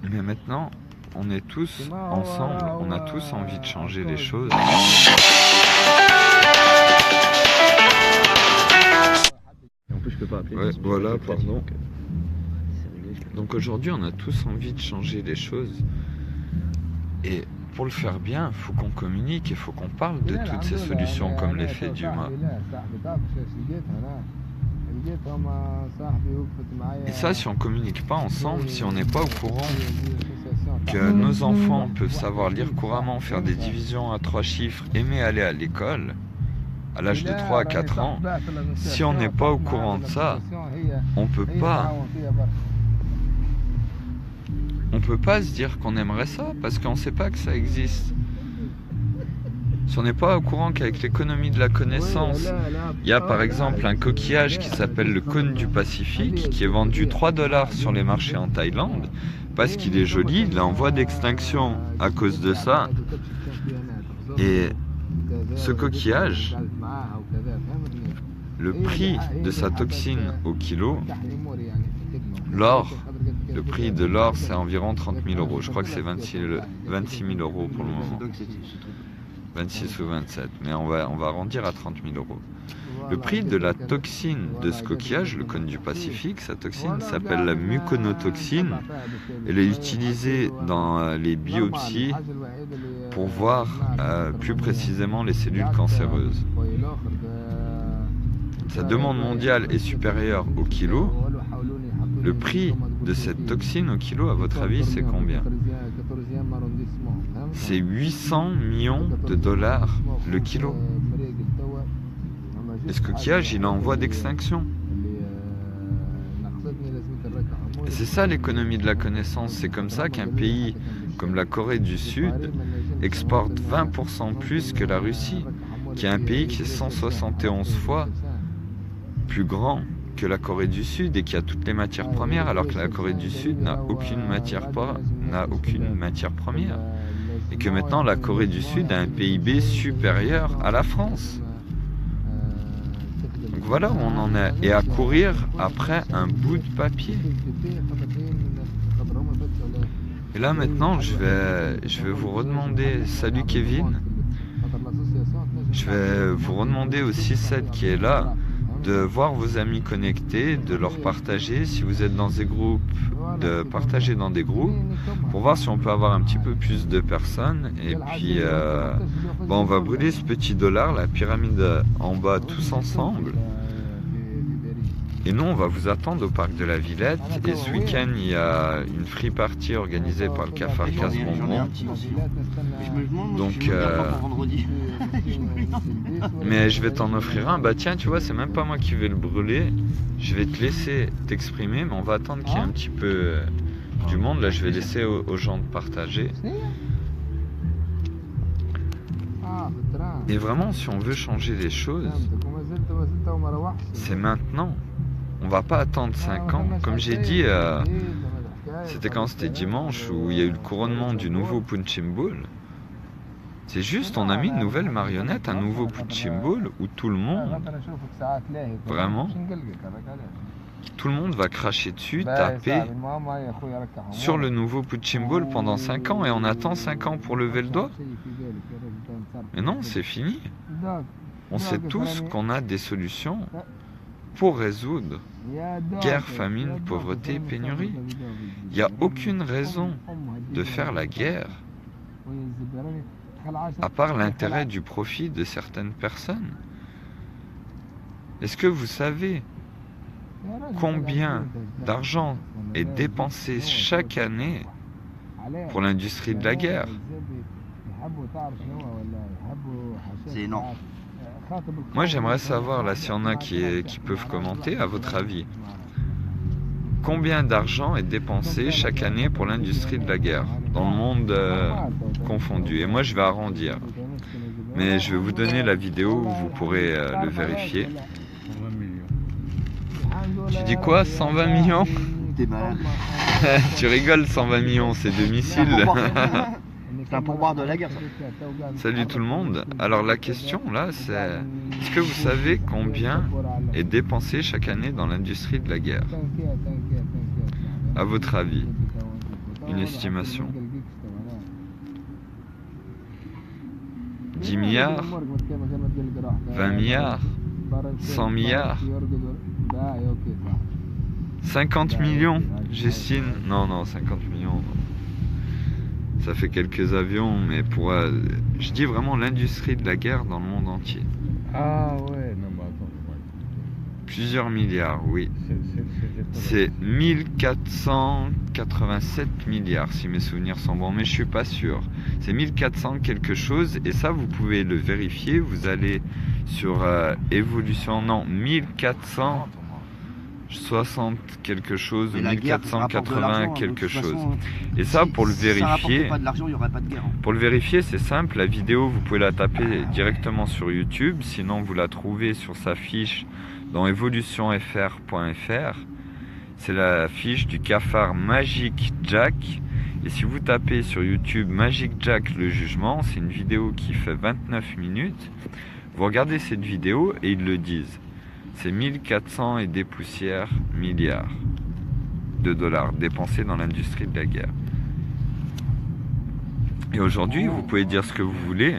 [SPEAKER 2] Mais maintenant, on est tous ensemble, on a tous envie de changer les choses.
[SPEAKER 3] Et en plus, je peux pas appeler.
[SPEAKER 2] Ouais, voilà, pardon. Donc aujourd'hui, on a tous envie de changer les choses. Et pour le faire bien, il faut qu'on communique, il faut qu'on parle de toutes ces solutions comme l'effet Dumas. Et ça, si on ne communique pas ensemble, si on n'est pas au courant que nos enfants peuvent savoir lire couramment, faire des divisions à 3 chiffres, aimer aller à l'école, à l'âge de 3 à 4 ans, si on n'est pas au courant de ça, on peut pas se dire qu'on aimerait ça, parce qu'on ne sait pas que ça existe. Si on n'est pas au courant qu'avec l'économie de la connaissance, il y a par exemple un coquillage qui s'appelle le cône du Pacifique, qui est vendu 3 $ sur les marchés en Thaïlande, parce qu'il est joli, il est en voie d'extinction à cause de ça. Et ce coquillage, le prix de sa toxine au kilo, l'or, le prix de l'or c'est environ 30 000 euros. Je crois que c'est 26 000 euros pour le moment. 26 ou 27, mais on va arrondir à 30 000 euros. Le prix de la toxine de ce coquillage, le cône du Pacifique, sa toxine s'appelle la muconotoxine. Elle est utilisée dans les biopsies pour voir plus précisément les cellules cancéreuses. Sa demande mondiale est supérieure au kilo. Le prix de cette toxine au kilo, à votre avis, c'est combien? C'est 800 millions de dollars le kilo. Et ce coquillage, il est en voie d'extinction. Et c'est ça l'économie de la connaissance. C'est comme ça qu'un pays comme la Corée du Sud exporte 20% plus que la Russie, qui est un pays qui est 171 fois plus grand que la Corée du Sud et qui a toutes les matières premières, alors que la Corée du Sud n'a aucune matière première. Et que maintenant la Corée du Sud a un PIB supérieur à la France. Donc voilà où on en est. Et à courir après un bout de papier. Et là maintenant je vais vous redemander, salut Kevin, je vais vous redemander au 6-7 qui est là de voir vos amis connectés, de leur partager, si vous êtes dans des groupes, de partager dans des groupes, pour voir si on peut avoir un petit peu plus de personnes. Et puis, bon, on va brûler ce petit dollar, la pyramide en bas, tous ensemble. Et nous, on va vous attendre au parc de la Villette. Et ce week-end, il y a une free party organisée par le Cafard Casse-Bonbon. Donc, mais je vais t'en offrir un. Bah tiens, tu vois, c'est même pas moi qui vais le brûler. Je vais te laisser t'exprimer, mais on va attendre qu'il y ait un petit peu du monde. Là, je vais laisser aux gens de partager. Et vraiment, si on veut changer les choses, c'est maintenant. On va pas attendre 5 ans. Comme j'ai dit, c'était quand c'était dimanche où il y a eu le couronnement du nouveau Punching Ball. C'est juste, on a mis une nouvelle marionnette, un nouveau Punching Ball où tout le monde, vraiment, tout le monde va cracher dessus, taper sur le nouveau Punching Ball pendant 5 ans et on attend 5 ans pour lever le doigt. Mais non, c'est fini. On sait tous qu'on a des solutions pour résoudre guerre, famine, pauvreté, pénurie. Il n'y a aucune raison de faire la guerre à part l'intérêt du profit de certaines personnes. Est-ce que vous savez combien d'argent est dépensé chaque année pour l'industrie de la guerre?
[SPEAKER 3] C'est énorme.
[SPEAKER 2] Moi, j'aimerais savoir, là, s'il y en a qui peuvent commenter, à votre avis, combien d'argent est dépensé chaque année pour l'industrie de la guerre, dans le monde confondu? Et moi, je vais arrondir. Mais je vais vous donner la vidéo où vous pourrez le vérifier.
[SPEAKER 1] 120 millions.
[SPEAKER 2] Tu dis quoi, 120 millions?
[SPEAKER 3] T'es malade.
[SPEAKER 2] Tu rigoles, 120 millions, c'est deux missiles.
[SPEAKER 3] C'est un pourboire de la guerre, ça.
[SPEAKER 2] Salut tout le monde. Alors la question là, c'est est-ce que vous savez combien est dépensé chaque année dans l'industrie de la guerre? À votre avis, une estimation? 10 milliards? 20 milliards? 100 milliards? 50 millions? J'estime. Non, 50 millions. Non. Ça fait quelques avions, mais pour... je dis vraiment l'industrie de la guerre dans le monde entier.
[SPEAKER 1] Ah ouais, non, mais attends.
[SPEAKER 2] Plusieurs milliards, oui. C'est 1487 milliards, si mes souvenirs sont bons, mais je suis pas sûr. C'est 1400 quelque chose, et ça, vous pouvez le vérifier. Vous allez sur évolution, non, 1460 quelque chose, ou 1480 quelque chose. Et ça, pour le vérifier, pour le vérifier, c'est simple. La vidéo, vous pouvez la taper directement sur YouTube. Sinon, vous la trouvez sur sa fiche dans evolutionfr.fr. C'est la fiche du cafard Magic Jack. Et si vous tapez sur YouTube Magic Jack le jugement, c'est une vidéo qui fait 29 minutes. Vous regardez cette vidéo et ils le disent. C'est 1400 et des poussières milliards de dollars dépensés dans l'industrie de la guerre. Et aujourd'hui, vous pouvez dire ce que vous voulez.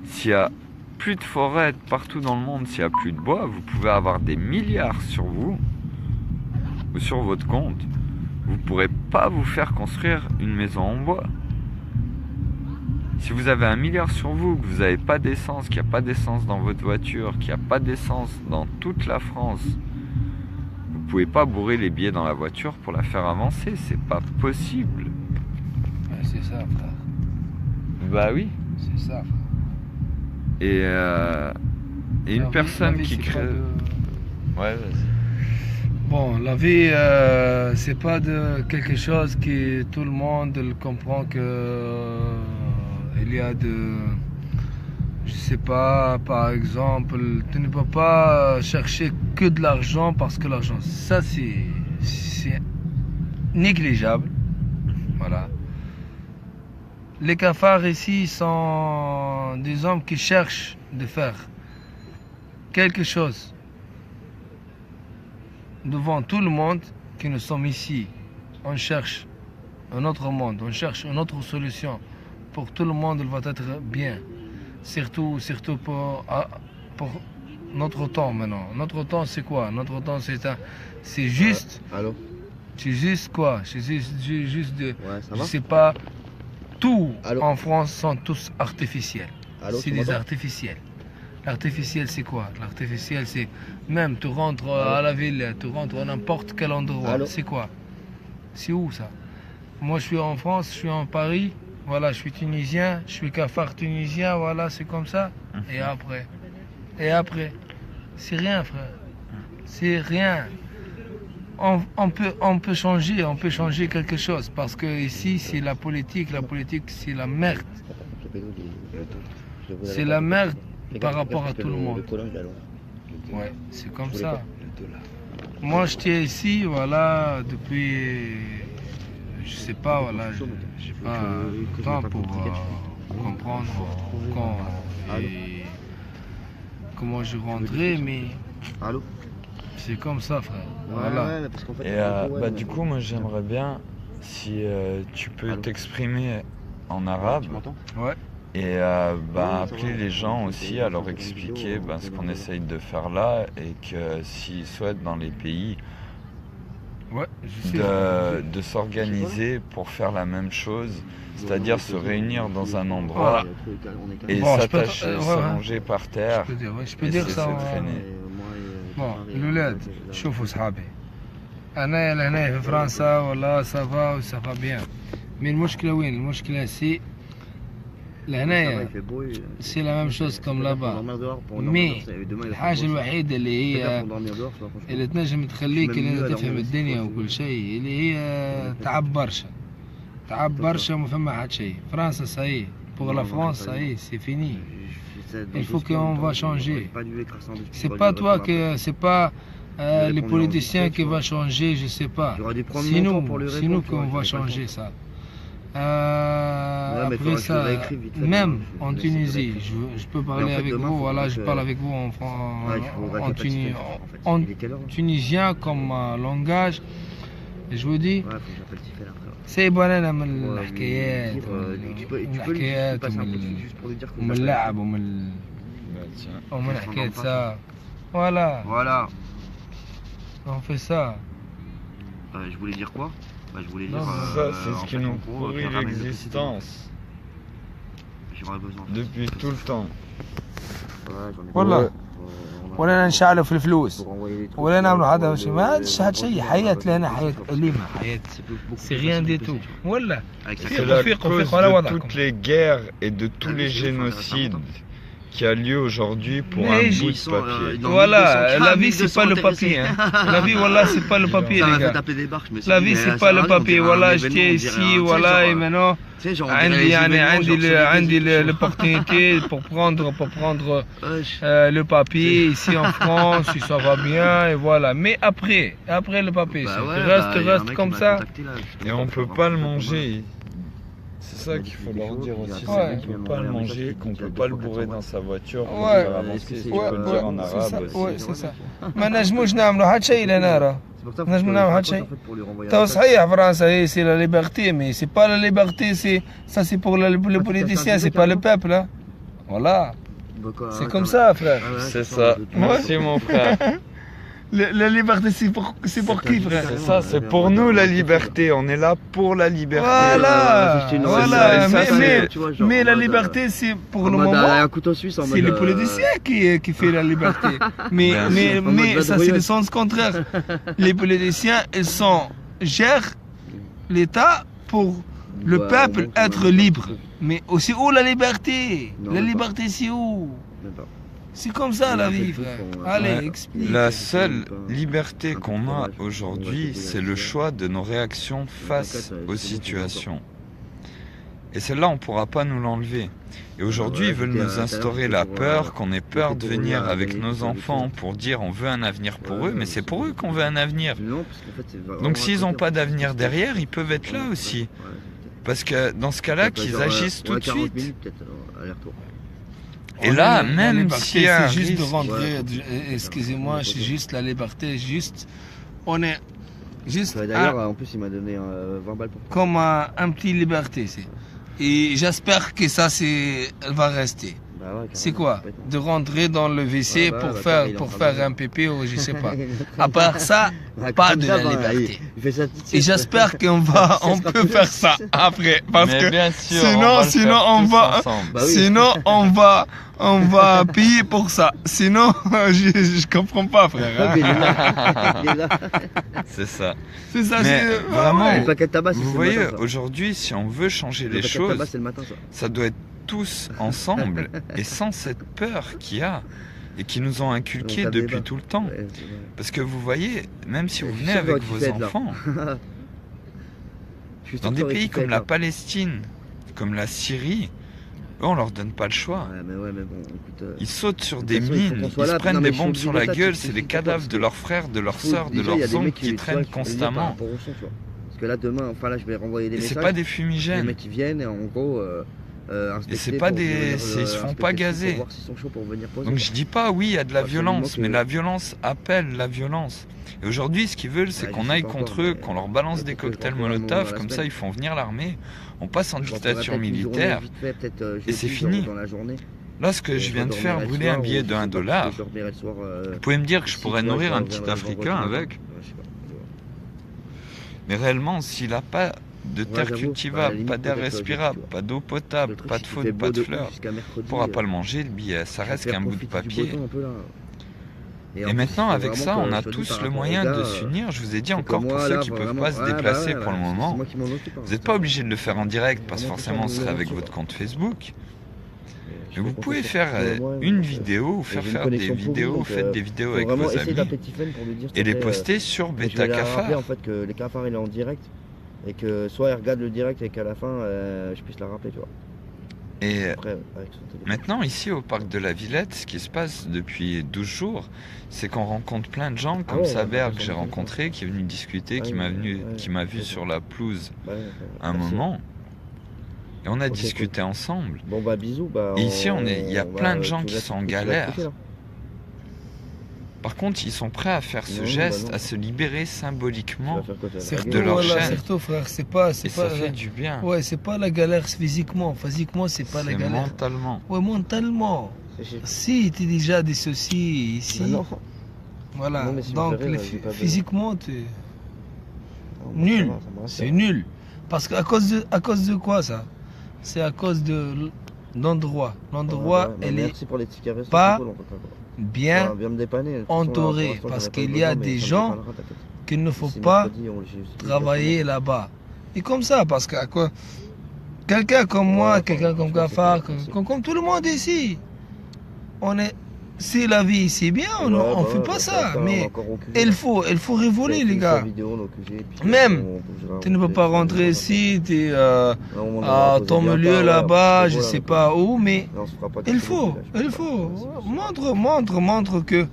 [SPEAKER 2] S'il y a plus de forêt partout dans le monde, s'il y a plus de bois, vous pouvez avoir des milliards sur vous ou sur votre compte. Vous ne pourrez pas vous faire construire une maison en bois. Si vous avez 1 milliard sur vous, que vous n'avez pas d'essence, qu'il n'y a pas d'essence dans votre voiture, qu'il n'y a pas d'essence dans toute la France, vous ne pouvez pas bourrer les billets dans la voiture pour la faire avancer. C'est pas possible.
[SPEAKER 4] Ouais, c'est ça, frère.
[SPEAKER 2] Bah oui.
[SPEAKER 4] C'est ça, frère.
[SPEAKER 2] Et une personne qui crée... Ouais, vas-y.
[SPEAKER 4] Bon, la vie, c'est pas de quelque chose que tout le monde comprend que il y a je sais pas, par exemple, tu ne peux pas chercher que de l'argent parce que l'argent, ça c'est négligeable. Voilà. Les cafards ici sont des hommes qui cherchent de faire quelque chose devant tout le monde qui nous sommes ici. On cherche un autre monde, on cherche une autre solution pour tout le monde, il va être bien. Surtout pour Notre temps maintenant. Notre temps c'est quoi? Notre temps c'est juste.
[SPEAKER 3] Allô?
[SPEAKER 4] C'est juste quoi? C'est juste de.
[SPEAKER 3] Ouais, ça
[SPEAKER 4] Je
[SPEAKER 3] va?
[SPEAKER 4] sais pas. Tout
[SPEAKER 3] Allô?
[SPEAKER 4] en France sont tous artificiels.
[SPEAKER 3] Allô,
[SPEAKER 4] C'est
[SPEAKER 3] tu
[SPEAKER 4] des
[SPEAKER 3] m'entends?
[SPEAKER 4] artificiels. L'artificiel c'est quoi? L'artificiel c'est même tu rentres à la ville, tu rentres à n'importe quel endroit.
[SPEAKER 3] Allô?
[SPEAKER 4] C'est quoi? C'est où ça? Moi je suis en France, je suis en Paris, voilà, je suis tunisien, je suis cafard tunisien, voilà, c'est comme ça. Et après? Et après? C'est rien frère. C'est rien. On peut changer quelque chose parce que ici c'est la politique c'est la merde. C'est la merde par rapport à tout le monde. Ouais, c'est comme ça. Moi j'étais ici, voilà, depuis, je sais pas, voilà, j'ai pas le temps pour comprendre quand et comment je rentrais, mais
[SPEAKER 3] Allô?
[SPEAKER 4] c'est comme ça frère.
[SPEAKER 3] Ouais,
[SPEAKER 4] Voilà.
[SPEAKER 3] ouais, mais parce qu'en fait,
[SPEAKER 2] Et bah, du coup, moi j'aimerais bien si tu peux
[SPEAKER 3] Allô?
[SPEAKER 2] t'exprimer en arabe
[SPEAKER 3] Tu m'entends?
[SPEAKER 4] Ouais.
[SPEAKER 2] et bah, appeler les gens aussi à leur expliquer bah, ce qu'on essaye de faire là et que s'ils souhaitent dans les pays
[SPEAKER 4] Ouais, je sais.
[SPEAKER 2] de s'organiser pour faire la même chose, c'est-à-dire se réunir dans un endroit et
[SPEAKER 4] Bon, je peux-
[SPEAKER 2] s'attacher,
[SPEAKER 4] ouais,
[SPEAKER 2] s'allonger par terre.
[SPEAKER 4] Je peux dire, ouais, je peux
[SPEAKER 2] et
[SPEAKER 4] dire
[SPEAKER 2] se
[SPEAKER 4] ça.
[SPEAKER 2] traîner.
[SPEAKER 4] bon الولاد شوفوا صحابي انا لهنا في فرنسا والله سافا وسافا بيان مي المشكله وين المشكله سي لهنايا سي لا ميم شوز كوم لابا مي الحاجه الوحيده اللي هي اللي تنجم تخليك اللي تفهم الدنيا وكل شيء اللي هي تعب برشا وما فما حد شيء فرنسا صاي pour la France ça y est c'est fini. Il faut qu'on va changer. C'est pas toi que c'est pas les politiciens qui va changer, je sais pas. C'est nous qu'on va changer ça. Après ça, même en Tunisie, je peux parler avec vous. Voilà, je parle avec vous en tunisien comme langage. Et je vous dis. سايب انا من الحكايات ومن اللعب ومن حكاية ça. Voilà, on fait ça.
[SPEAKER 3] Je voulais dire quoi? Je voulais dire.
[SPEAKER 2] Ça, c'est ce qui nous pourrit l'existence depuis tout le temps.
[SPEAKER 4] والله ولا نشعلوا في الفلوس ولا نعملوا هذا شيء ما عادش هاد شيء حياة لنا حياة أليمة حياة سي ريان دي تو ولا
[SPEAKER 2] C'est la cause de toutes les guerres et de tous les génocides qui a lieu aujourd'hui pour un bout de papier.
[SPEAKER 4] Voilà, la vie c'est pas le papier. Hein. La vie, voilà, c'est pas le papier, les gars. La vie c'est pas le papier. Voilà, j'étais ici, voilà, et maintenant, عندي l'opportunité pour prendre le papier ici en France, si ça va bien, et voilà. Mais après le papier, reste comme ça.
[SPEAKER 2] Et on peut pas le manger. C'est ça qu'il faut leur dire aussi, c'est qu'on ne peut pas le manger, qu'on ne peut pas le bourrer dans sa voiture pour le faire avancer, si tu peux le dire en arabe aussi.
[SPEAKER 4] Ouais, c'est ça. ما نجموش نعملوا حتى شيء لنا راه نجمو نعملوا حتى شيء تو صحيح فرنسا هي سي لا ليبرتي مي سي با لا ليبرتي سي ça c'est pour les politiciens c'est pas le peuple hein. Voilà c'est comme ça frère.
[SPEAKER 2] C'est ça, merci mon frère.
[SPEAKER 4] La liberté c'est pour qui frère?
[SPEAKER 2] C'est ça, c'est pour nous la liberté, on est là pour la liberté.
[SPEAKER 4] Voilà, mais la liberté c'est pour le moment c'est les politiciens qui fait la liberté. Mais ça c'est le sens contraire. Les politiciens gèrent l'État pour le peuple être libre. Mais aussi où la liberté? La liberté c'est où? C'est comme ça la vie, frère. Allez, explique.
[SPEAKER 2] La seule liberté qu'on a aujourd'hui, c'est le choix de nos réactions face aux situations. Et celle-là, on ne pourra pas nous l'enlever. Et aujourd'hui, ils veulent nous instaurer la peur, qu'on ait peur de venir avec nos enfants pour dire on veut un avenir pour eux, mais c'est pour eux qu'on veut un avenir. Donc s'ils n'ont pas d'avenir derrière, ils peuvent être là aussi. Parce que dans ce cas-là, qu'ils agissent tout de suite. Et là, même si
[SPEAKER 4] c'est juste de rentrer, excusez-moi, c'est juste la liberté, juste, on est juste
[SPEAKER 3] D'ailleurs, en plus, il m'a donné 20 balles pour
[SPEAKER 4] comme un petit liberté, c'est. Et j'espère que ça, elle va rester.
[SPEAKER 3] carrément,
[SPEAKER 4] C'est quoi?
[SPEAKER 3] complètement.
[SPEAKER 4] De rentrer dans le WC
[SPEAKER 3] Ouais, bah,
[SPEAKER 4] pour
[SPEAKER 3] bah,
[SPEAKER 4] faire,
[SPEAKER 3] il est en
[SPEAKER 4] pour
[SPEAKER 3] train
[SPEAKER 4] faire
[SPEAKER 3] de-
[SPEAKER 4] un pépé ou je sais pas. À part ça,
[SPEAKER 3] Ouais,
[SPEAKER 4] pas
[SPEAKER 3] comme
[SPEAKER 4] de
[SPEAKER 3] d'hab,
[SPEAKER 4] la
[SPEAKER 3] hein,
[SPEAKER 4] liberté.
[SPEAKER 3] il fait sa petite
[SPEAKER 4] Et
[SPEAKER 3] sieste.
[SPEAKER 4] j'espère qu'on on
[SPEAKER 3] sera
[SPEAKER 4] peut
[SPEAKER 3] plus-
[SPEAKER 4] faire ça après. Parce
[SPEAKER 2] Mais
[SPEAKER 4] que
[SPEAKER 2] bien sûr,
[SPEAKER 4] sinon-
[SPEAKER 2] on va le
[SPEAKER 4] sinon,
[SPEAKER 2] faire
[SPEAKER 4] on
[SPEAKER 2] tous
[SPEAKER 4] va-
[SPEAKER 2] ensemble.
[SPEAKER 3] Bah oui.
[SPEAKER 4] sinon on va payer pour ça. Sinon, je comprends pas, frère.
[SPEAKER 3] Il est
[SPEAKER 4] hein.
[SPEAKER 3] là. Il est là.
[SPEAKER 2] C'est ça.
[SPEAKER 4] C'est ça,
[SPEAKER 2] Mais
[SPEAKER 4] c'est
[SPEAKER 2] vraiment,
[SPEAKER 3] Le paquet de tabac, c'est
[SPEAKER 2] Vous
[SPEAKER 3] le
[SPEAKER 2] voyez,
[SPEAKER 3] matin, ça.
[SPEAKER 2] aujourd'hui, si on veut changer
[SPEAKER 3] Le
[SPEAKER 2] les
[SPEAKER 3] paquet de tabac,
[SPEAKER 2] choses,
[SPEAKER 3] c'est le matin, ça.
[SPEAKER 2] ça doit être tous ensemble et sans cette peur qu'il y a et qui nous ont inculqué
[SPEAKER 3] Donc, ça
[SPEAKER 2] depuis
[SPEAKER 3] débat.
[SPEAKER 2] tout le temps.
[SPEAKER 3] Ouais, c'est vrai.
[SPEAKER 2] Parce que vous voyez, même si vous
[SPEAKER 3] Je suis
[SPEAKER 2] venez
[SPEAKER 3] sûr
[SPEAKER 2] avec
[SPEAKER 3] que
[SPEAKER 2] vos
[SPEAKER 3] tu fais de là.
[SPEAKER 2] enfants,
[SPEAKER 3] Je suis sûr
[SPEAKER 2] dans
[SPEAKER 3] que
[SPEAKER 2] des
[SPEAKER 3] t'aurais
[SPEAKER 2] pays
[SPEAKER 3] kiffé
[SPEAKER 2] comme
[SPEAKER 3] être
[SPEAKER 2] la
[SPEAKER 3] là.
[SPEAKER 2] Palestine, comme la Syrie, eux, on leur donne pas le choix.
[SPEAKER 3] Ouais, mais bon, écoute.
[SPEAKER 2] Ils sautent sur
[SPEAKER 3] de
[SPEAKER 2] des
[SPEAKER 3] toute façon, il faut
[SPEAKER 2] mines,
[SPEAKER 3] qu'on soit
[SPEAKER 2] ils se
[SPEAKER 3] là.
[SPEAKER 2] prennent
[SPEAKER 3] Non, mais
[SPEAKER 2] des
[SPEAKER 3] je suis
[SPEAKER 2] bombes
[SPEAKER 3] obligé
[SPEAKER 2] sur
[SPEAKER 3] de
[SPEAKER 2] la
[SPEAKER 3] ça,
[SPEAKER 2] gueule,
[SPEAKER 3] tu
[SPEAKER 2] c'est
[SPEAKER 3] sais
[SPEAKER 2] les
[SPEAKER 3] pourquoi,
[SPEAKER 2] cadavres
[SPEAKER 3] parce
[SPEAKER 2] de
[SPEAKER 3] que
[SPEAKER 2] leurs frères, de leurs
[SPEAKER 3] faut-
[SPEAKER 2] sœurs, de
[SPEAKER 3] déjà, il y a
[SPEAKER 2] leurs
[SPEAKER 3] des
[SPEAKER 2] oncles
[SPEAKER 3] mecs
[SPEAKER 2] qui
[SPEAKER 3] tu
[SPEAKER 2] traînent
[SPEAKER 3] vois, qui sont liés par
[SPEAKER 2] constamment.
[SPEAKER 3] rapport au son, tu vois. Parce que là, demain, enfin là, je vais renvoyer des
[SPEAKER 2] Et c'est
[SPEAKER 3] messages.
[SPEAKER 2] pas des
[SPEAKER 3] Les
[SPEAKER 2] fumigènes.
[SPEAKER 3] mecs qui viennent et en gros.
[SPEAKER 2] Et c'est pas des- ils se font pas gazer.
[SPEAKER 3] Pour voir s'ils sont chauds pour venir poser.
[SPEAKER 2] Donc je dis pas oui, il y a de la
[SPEAKER 3] Absolument
[SPEAKER 2] violence,
[SPEAKER 3] que-
[SPEAKER 2] mais la violence appelle la violence. Et aujourd'hui, ce qu'ils veulent, c'est
[SPEAKER 3] Ouais,
[SPEAKER 2] qu'on
[SPEAKER 3] je sais
[SPEAKER 2] aille
[SPEAKER 3] pas
[SPEAKER 2] contre
[SPEAKER 3] encore,
[SPEAKER 2] eux,
[SPEAKER 3] mais-
[SPEAKER 2] qu'on leur balance des
[SPEAKER 3] faut que je
[SPEAKER 2] cocktails
[SPEAKER 3] rentre vraiment
[SPEAKER 2] Molotov,
[SPEAKER 3] dans la
[SPEAKER 2] comme ça
[SPEAKER 3] semaine.
[SPEAKER 2] ils font venir l'armée, on passe en
[SPEAKER 3] Je rentrerai
[SPEAKER 2] dictature
[SPEAKER 3] peut-être une journée,
[SPEAKER 2] militaire.
[SPEAKER 3] vite fait, peut-être,
[SPEAKER 2] Et c'est
[SPEAKER 3] jeudi,
[SPEAKER 2] fini.
[SPEAKER 3] dans la journée.
[SPEAKER 2] Là, ce que
[SPEAKER 3] Et
[SPEAKER 2] je viens de
[SPEAKER 3] dormirai
[SPEAKER 2] faire,
[SPEAKER 3] le
[SPEAKER 2] brûler
[SPEAKER 3] soir,
[SPEAKER 2] un
[SPEAKER 3] ou
[SPEAKER 2] billet
[SPEAKER 3] je
[SPEAKER 2] de
[SPEAKER 3] sais
[SPEAKER 2] 1
[SPEAKER 3] pas,
[SPEAKER 2] dollar,
[SPEAKER 3] je dormirai le soir,
[SPEAKER 2] vous pouvez me dire que je
[SPEAKER 3] si,
[SPEAKER 2] pourrais
[SPEAKER 3] tu vois,
[SPEAKER 2] nourrir
[SPEAKER 3] je
[SPEAKER 2] un
[SPEAKER 3] reviendrai
[SPEAKER 2] petit
[SPEAKER 3] le
[SPEAKER 2] Africain
[SPEAKER 3] vendredi
[SPEAKER 2] avec.
[SPEAKER 3] matin. Ouais, je sais pas.
[SPEAKER 2] Mais réellement, s'il n'a pas de terre
[SPEAKER 3] j'avoue, à la
[SPEAKER 2] cultivable,
[SPEAKER 3] limite,
[SPEAKER 2] pas d'air
[SPEAKER 3] peut-être,
[SPEAKER 2] respirable,
[SPEAKER 3] tu vois.
[SPEAKER 2] pas d'eau potable,
[SPEAKER 3] Le truc,
[SPEAKER 2] pas
[SPEAKER 3] c'est
[SPEAKER 2] de
[SPEAKER 3] qu'il
[SPEAKER 2] faune,
[SPEAKER 3] fait
[SPEAKER 2] pas
[SPEAKER 3] beau
[SPEAKER 2] de
[SPEAKER 3] ouf
[SPEAKER 2] fleurs,
[SPEAKER 3] jusqu'à mercredi,
[SPEAKER 2] on pourra pas le manger, le billet, ça
[SPEAKER 3] je vais
[SPEAKER 2] reste
[SPEAKER 3] faire
[SPEAKER 2] qu'un bout de
[SPEAKER 3] profiter du
[SPEAKER 2] papier.
[SPEAKER 3] beau temps un peu, là.
[SPEAKER 2] Et
[SPEAKER 3] en plus,
[SPEAKER 2] maintenant,
[SPEAKER 3] il faut
[SPEAKER 2] avec
[SPEAKER 3] vraiment
[SPEAKER 2] ça,
[SPEAKER 3] que
[SPEAKER 2] on a
[SPEAKER 3] je te dis
[SPEAKER 2] tous
[SPEAKER 3] par
[SPEAKER 2] le
[SPEAKER 3] rapport aux
[SPEAKER 2] moyen
[SPEAKER 3] gars,
[SPEAKER 2] de s'unir. Je vous ai dit
[SPEAKER 3] faut que
[SPEAKER 2] encore pour
[SPEAKER 3] moi,
[SPEAKER 2] ceux
[SPEAKER 3] là,
[SPEAKER 2] qui ne peuvent
[SPEAKER 3] vraiment-
[SPEAKER 2] pas se
[SPEAKER 3] ouais, bah
[SPEAKER 2] déplacer
[SPEAKER 3] ouais,
[SPEAKER 2] pour le
[SPEAKER 3] c'est
[SPEAKER 2] moment.
[SPEAKER 3] moi qui m'en occupe, hein.
[SPEAKER 2] Vous n'êtes pas obligé de le faire en direct parce que
[SPEAKER 3] Vraiment,
[SPEAKER 2] forcément on
[SPEAKER 3] ça me
[SPEAKER 2] serait avec
[SPEAKER 3] rassure.
[SPEAKER 2] votre compte Facebook.
[SPEAKER 3] Je
[SPEAKER 2] Mais
[SPEAKER 3] fais
[SPEAKER 2] vous pouvez
[SPEAKER 3] confiance
[SPEAKER 2] faire
[SPEAKER 3] sur moi,
[SPEAKER 2] une
[SPEAKER 3] donc,
[SPEAKER 2] vidéo ou
[SPEAKER 3] j'ai
[SPEAKER 2] faire
[SPEAKER 3] une
[SPEAKER 2] faire des
[SPEAKER 3] connexion pourrie,
[SPEAKER 2] vidéos,
[SPEAKER 3] donc,
[SPEAKER 2] faites des vidéos
[SPEAKER 3] faut
[SPEAKER 2] avec
[SPEAKER 3] vraiment
[SPEAKER 2] vos
[SPEAKER 3] essayer
[SPEAKER 2] amis
[SPEAKER 3] d'appeler Tiffen pour lui dire
[SPEAKER 2] et les
[SPEAKER 3] s'il te plaît,
[SPEAKER 2] poster sur
[SPEAKER 3] je vais
[SPEAKER 2] Beta
[SPEAKER 3] la rappeler
[SPEAKER 2] Cafard.
[SPEAKER 3] en fait que les cafards il est en direct et que soit elle regarde le direct et qu'à la fin je puisse la rappeler, tu vois.
[SPEAKER 2] Et
[SPEAKER 3] Après avec son téléphone.
[SPEAKER 2] maintenant, ici au parc de la Villette, ce qui se passe depuis 12 jours, c'est qu'on rencontre plein de gens comme
[SPEAKER 3] ouais,
[SPEAKER 2] Saber
[SPEAKER 3] ouais,
[SPEAKER 2] que
[SPEAKER 3] ouais,
[SPEAKER 2] j'ai
[SPEAKER 3] ouais,
[SPEAKER 2] rencontré, qui est venu discuter, qui m'a vu
[SPEAKER 3] ouais.
[SPEAKER 2] sur la pelouse
[SPEAKER 3] Ouais,
[SPEAKER 2] un
[SPEAKER 3] merci.
[SPEAKER 2] moment. Et on a
[SPEAKER 3] Ok,
[SPEAKER 2] discuté ensemble.
[SPEAKER 3] Bon bah bisous. Bah,
[SPEAKER 2] Et ici, il y a
[SPEAKER 3] bah,
[SPEAKER 2] plein de gens
[SPEAKER 3] tu
[SPEAKER 2] qui
[SPEAKER 3] vas-
[SPEAKER 2] sont en
[SPEAKER 3] tu vas te
[SPEAKER 2] galère.
[SPEAKER 3] coucher, là.
[SPEAKER 2] Par contre, ils sont prêts à faire ce
[SPEAKER 3] Non, bah
[SPEAKER 2] geste,
[SPEAKER 3] non.
[SPEAKER 2] à se libérer
[SPEAKER 3] Tu
[SPEAKER 2] symboliquement.
[SPEAKER 3] vas faire quoi, tu vas
[SPEAKER 4] Surtout,
[SPEAKER 2] De leur
[SPEAKER 4] voilà,
[SPEAKER 2] chaîne.
[SPEAKER 4] surtout, frère, c'est pas,
[SPEAKER 2] Et ça fait du bien.
[SPEAKER 4] ouais, c'est pas la galère physiquement. Physiquement, c'est pas la
[SPEAKER 2] C'est
[SPEAKER 4] galère.
[SPEAKER 2] mentalement.
[SPEAKER 4] Ouais, mentalement.
[SPEAKER 3] draguer.
[SPEAKER 4] Si tu déjà des soucis ici,
[SPEAKER 3] Bah non.
[SPEAKER 4] voilà.
[SPEAKER 3] Non, mais si
[SPEAKER 4] Donc
[SPEAKER 3] me fait rire,
[SPEAKER 4] les
[SPEAKER 3] j'ai pas besoin.
[SPEAKER 4] physiquement,
[SPEAKER 3] Non, bah,
[SPEAKER 4] Nul.
[SPEAKER 3] ça va, ça me rassure.
[SPEAKER 4] c'est nul. Parce qu'à cause de quoi ça? C'est à cause de l'endroit. L'endroit,
[SPEAKER 3] Ouais, bah,
[SPEAKER 4] elle est
[SPEAKER 3] merci pour les tickets resto,
[SPEAKER 4] pas
[SPEAKER 3] c'est cool, en tout cas, quoi.
[SPEAKER 4] bien
[SPEAKER 3] Viens me dépanner. De toute façon, là,
[SPEAKER 4] entouré,
[SPEAKER 3] pour l'instant,
[SPEAKER 4] parce
[SPEAKER 3] j'aurais pas
[SPEAKER 4] qu'il
[SPEAKER 3] eu
[SPEAKER 4] y a
[SPEAKER 3] besoin, mais
[SPEAKER 4] des
[SPEAKER 3] ça me
[SPEAKER 4] gens
[SPEAKER 3] dépannera, t'inquiète.
[SPEAKER 4] qu'il ne faut
[SPEAKER 3] Si
[SPEAKER 4] pas
[SPEAKER 3] mercredi, j'ai
[SPEAKER 4] travailler là-bas. Et comme ça, parce que à quoi? Quelqu'un comme moi,
[SPEAKER 3] Ouais,
[SPEAKER 4] quelqu'un comme
[SPEAKER 3] franchement,
[SPEAKER 4] Gafar,
[SPEAKER 3] c'est bien,
[SPEAKER 4] comme tout le monde ici, on est. Si la vie c'est bien, on fait pas ça. Mais il faut révoler les gars. Même, tu ne peux pas rentrer ici, tu es à ton milieu là-bas, je sais pas où, mais il faut. Montre que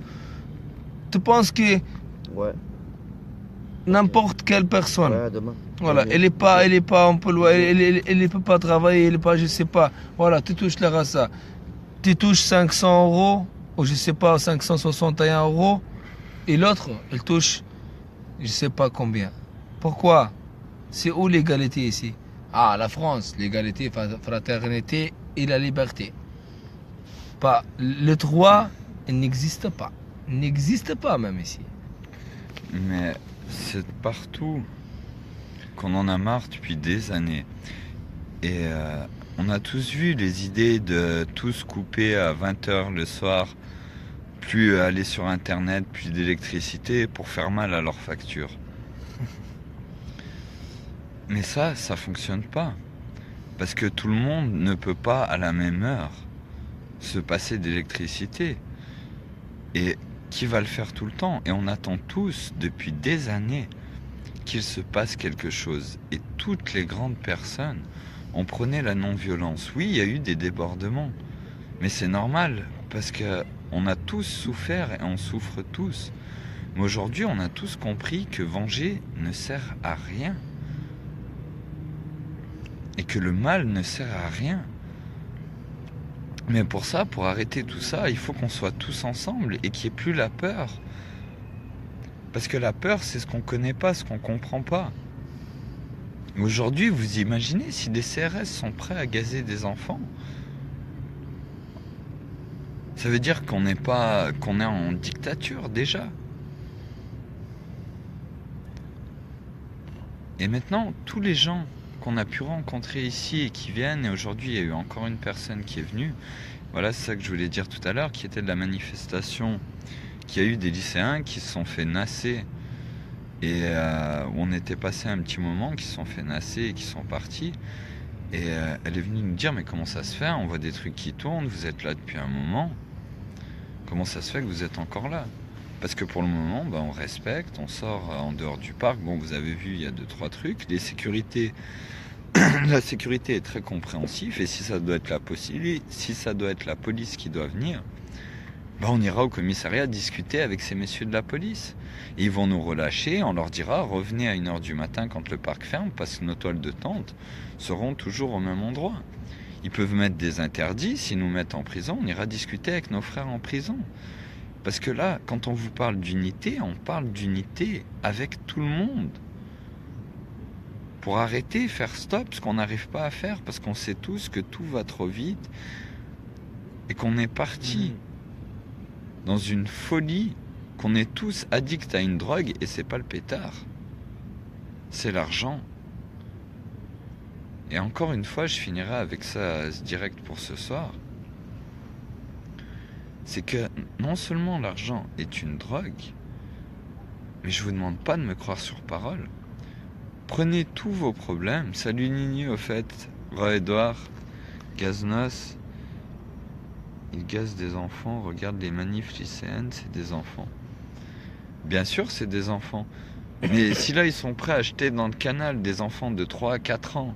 [SPEAKER 4] tu penses que
[SPEAKER 3] Ouais,
[SPEAKER 4] n'importe quelle personne,
[SPEAKER 3] ouais, demain.
[SPEAKER 4] voilà, elle est pas employée, elle ne peut pas travailler, elle est pas, je sais pas, voilà, tu touches la rasa, tu touches 500 euros, ou je sais pas, 561 euros, et l'autre, elle touche, je sais pas combien. Pourquoi? C'est où l'égalité ici? Ah, la France, l'égalité, fraternité et la liberté. Pas, le droit, il n'existe pas. Il n'existe pas même ici.
[SPEAKER 2] Mais c'est partout qu'on en a marre depuis des années. Et on a tous vu les idées de tous couper à 20h le soir, plus aller sur internet, plus d'électricité pour faire mal à leurs factures. Mais ça fonctionne pas. Parce que tout le monde ne peut pas à la même heure se passer d'électricité. Et qui va le faire tout le temps? Et on attend tous, depuis des années, qu'il se passe quelque chose. Et toutes les grandes personnes ont prôné la non-violence. Oui, il y a eu des débordements. Mais c'est normal, parce que on a tous souffert et on souffre tous. Mais aujourd'hui, on a tous compris que venger ne sert à rien. Et que le mal ne sert à rien. Mais pour ça, pour arrêter tout ça, il faut qu'on soit tous ensemble et qu'il n'y ait plus la peur. Parce que la peur, c'est ce qu'on ne connaît pas, ce qu'on ne comprend pas. Aujourd'hui, vous imaginez si des CRS sont prêts à gazer des enfants? Ça veut dire qu'on n'est pas, qu'on est en dictature déjà. Et maintenant, tous les gens qu'on a pu rencontrer ici et qui viennent, et aujourd'hui il y a eu encore une personne qui est venue, voilà, c'est ça que je voulais dire tout à l'heure, qui était de la manifestation, qui a eu des lycéens qui se sont fait nasser, et où on était passé un petit moment, qui se sont fait nasser et qui sont partis, et elle est venue nous dire, mais comment ça se fait, on voit des trucs qui tournent, vous êtes là depuis un moment, comment ça se fait que vous êtes encore là? Parce que pour le moment, on respecte, on sort en dehors du parc. Bon, vous avez vu, il y a 2-3 trucs. La sécurité est très compréhensive. Et si ça doit être la police qui doit venir, on ira au commissariat discuter avec ces messieurs de la police. Et ils vont nous relâcher. On leur dira, revenez à 1h du matin quand le parc ferme, parce que nos toiles de tente seront toujours au même endroit. Ils peuvent mettre des interdits. S'ils nous mettent en prison, on ira discuter avec nos frères en prison. Parce que là, quand on vous parle d'unité, on parle d'unité avec tout le monde. Pour arrêter, faire stop, ce qu'on n'arrive pas à faire, parce qu'on sait tous que tout va trop vite et qu'on est parti dans une folie, qu'on est tous addicts à une drogue, et c'est pas le pétard, c'est l'argent. Et encore une fois, je finirai avec ça, ce direct pour ce soir. C'est que non seulement l'argent est une drogue, mais je vous demande pas de me croire sur parole. Prenez tous vos problèmes. Salut Nini au fait, Edouard, Gaznos, il gaze des enfants, regarde les manifs lycéennes, c'est des enfants. Bien sûr c'est des enfants, mais si là ils sont prêts à acheter dans le canal des enfants de 3 à 4 ans,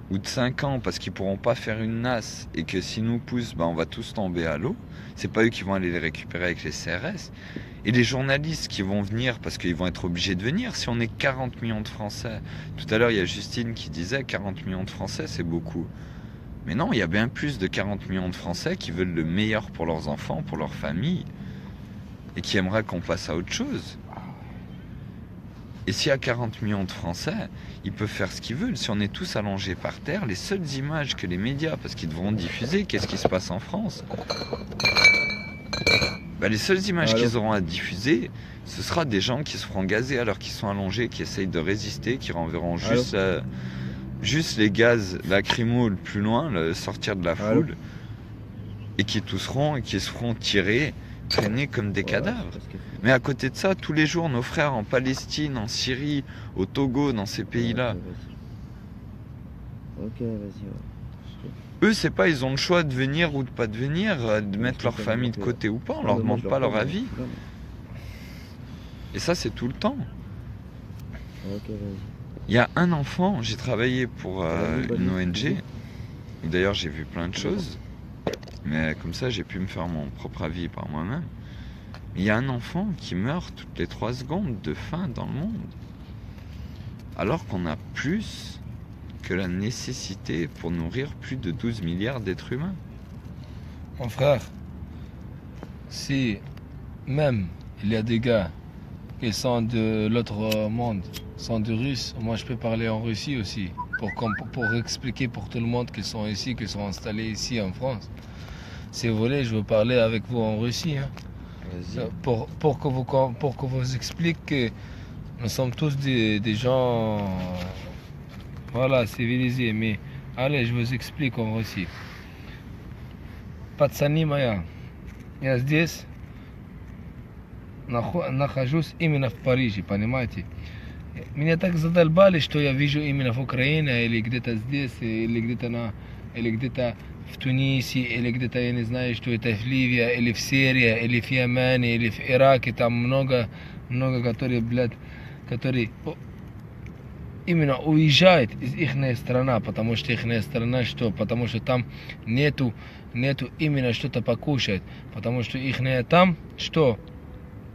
[SPEAKER 2] ou de 5 ans, parce qu'ils pourront pas faire une nasse, et que s'ils nous poussent, on va tous tomber à l'eau, c'est pas eux qui vont aller les récupérer avec les CRS. Et les journalistes qui vont venir, parce qu'ils vont être obligés de venir, si on est 40 millions de Français. Tout à l'heure, il y a Justine qui disait 40 millions de Français, c'est beaucoup. Mais non, il y a bien plus de 40 millions de Français qui veulent le meilleur pour leurs enfants, pour leur famille, et qui aimeraient qu'on passe à autre chose. Et s'il y a 40 millions de Français, ils peuvent faire ce qu'ils veulent. Si on est tous allongés par terre, les seules images que les médias, parce qu'ils devront diffuser, qu'est-ce qui se passe en France? Les seules images qu'ils auront à diffuser, ce sera des gens qui se feront gazer alors qu'ils sont allongés, qui essayent de résister, qui renverront juste les gaz lacrymaux le plus loin, sortir de la foule, et qui tousseront et qui se feront tirer, traîner comme des cadavres. Mais à côté de ça, tous les jours, nos frères en Palestine, en Syrie, au Togo, dans ces pays-là, eux, c'est pas, ils ont le choix de venir ou de pas de venir, de mettre leur famille de côté ou pas, on leur demande pas leur avis. Et ça, c'est tout le temps. Il y a un enfant, j'ai travaillé pour une ONG, où d'ailleurs j'ai vu plein de choses, mais comme ça, j'ai pu me faire mon propre avis par moi-même. Il y a un enfant qui meurt toutes les 3 secondes de faim dans le monde. Alors qu'on a plus que la nécessité pour nourrir plus de 12 milliards d'êtres humains.
[SPEAKER 4] Mon frère, si même il y a des gars qui sont de l'autre monde, sont de Russes, moi je peux parler en Russie aussi, pour expliquer pour tout le monde qu'ils sont ici, qu'ils sont installés ici en France. Si vous voulez, je veux parler avec vous en Russie. Pour que vous expliquiez que nous sommes tous des gens civilisés. Mais allez, je vous explique en Russie. Пацаны моя, я здесь нахожусь именно в Париже, понимаете? Меня так задолбали, что я вижу именно в Украине, или где-то здесь, или где-то в Тунисе, или где-то, я не знаю, что это в Ливии, или в Сирии, или в Йемене, или в Ираке, там много, которые именно уезжают из их страны, потому что их страна что? Потому что там нету именно что-то покушать, потому что их там что?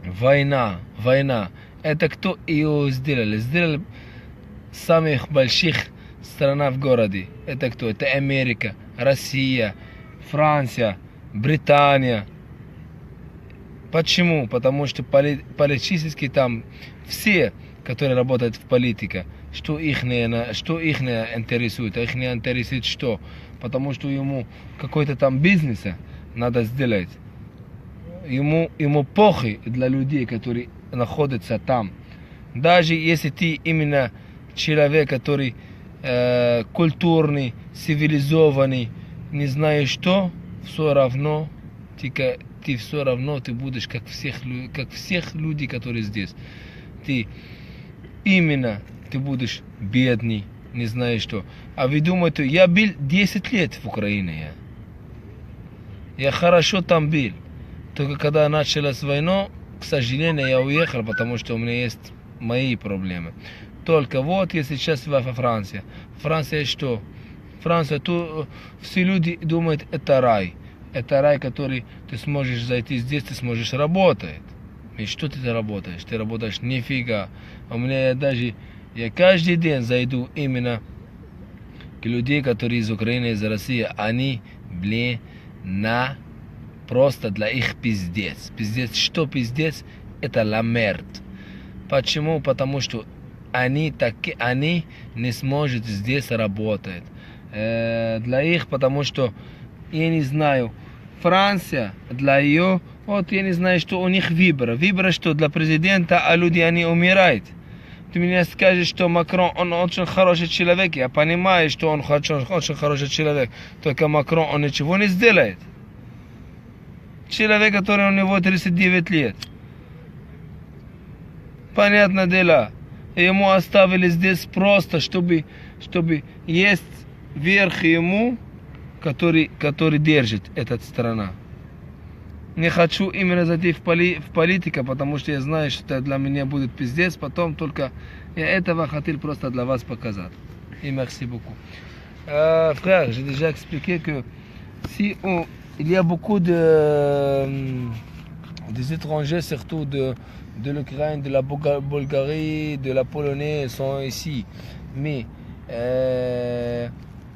[SPEAKER 4] Война. Это кто ее сделали? Сделали самых больших стран в городе. Это кто? Это Америка, Россия, Франция, Британия. Почему? Потому что политически там все, которые работают в политике, что их интересует? Их не интересует что? Потому что ему какой-то там бизнес надо сделать. Ему похуй для людей, которые находятся там. Даже если ты именно человек, который культурный, цивилизованный, не знаешь что, все равно ты все равно ты будешь как всех людей, которые здесь. Ты будешь бедный, не знаешь что. А вы думаете, я был 10 лет в Украине. Я хорошо там был. Только когда началась война, к сожалению, я уехал, потому что у меня есть мои проблемы. Только вот я сейчас во Франции. Франция что? Франция, все люди думают, это рай. Это рай, который ты сможешь зайти здесь, ты сможешь работать. И что ты работаешь? Ты работаешь нифига. У меня я каждый день зайду именно к людям, которые из Украины, из России. Они, просто для их пиздец. Пиздец, что пиздец? Это la merde. Почему? Потому что они не смогут здесь работать. Для их, потому что, я не знаю, Франция, для ее, вот я не знаю, что у них выбор. Выбор, что для президента, а люди, они умирают. Ты мне скажешь, что Макрон, он очень хороший человек. Я понимаю, что он очень хороший человек. Только Макрон, он ничего не сделает. Человек, который у него 39 лет. Понятное дело. Ему оставили здесь просто, чтобы есть верх ему, который держит эта страна. Не хочу именно зайти в политику, потому что я знаю, что это для меня будет пиздец. Потом только я этого хотел просто для вас показать. И merci beaucoup. Frère, j'ai déjà expliqué que il y a beaucoup des étrangers, surtout de l'Ukraine, de la Bulgarie, de la Pologne, sont ici. Mais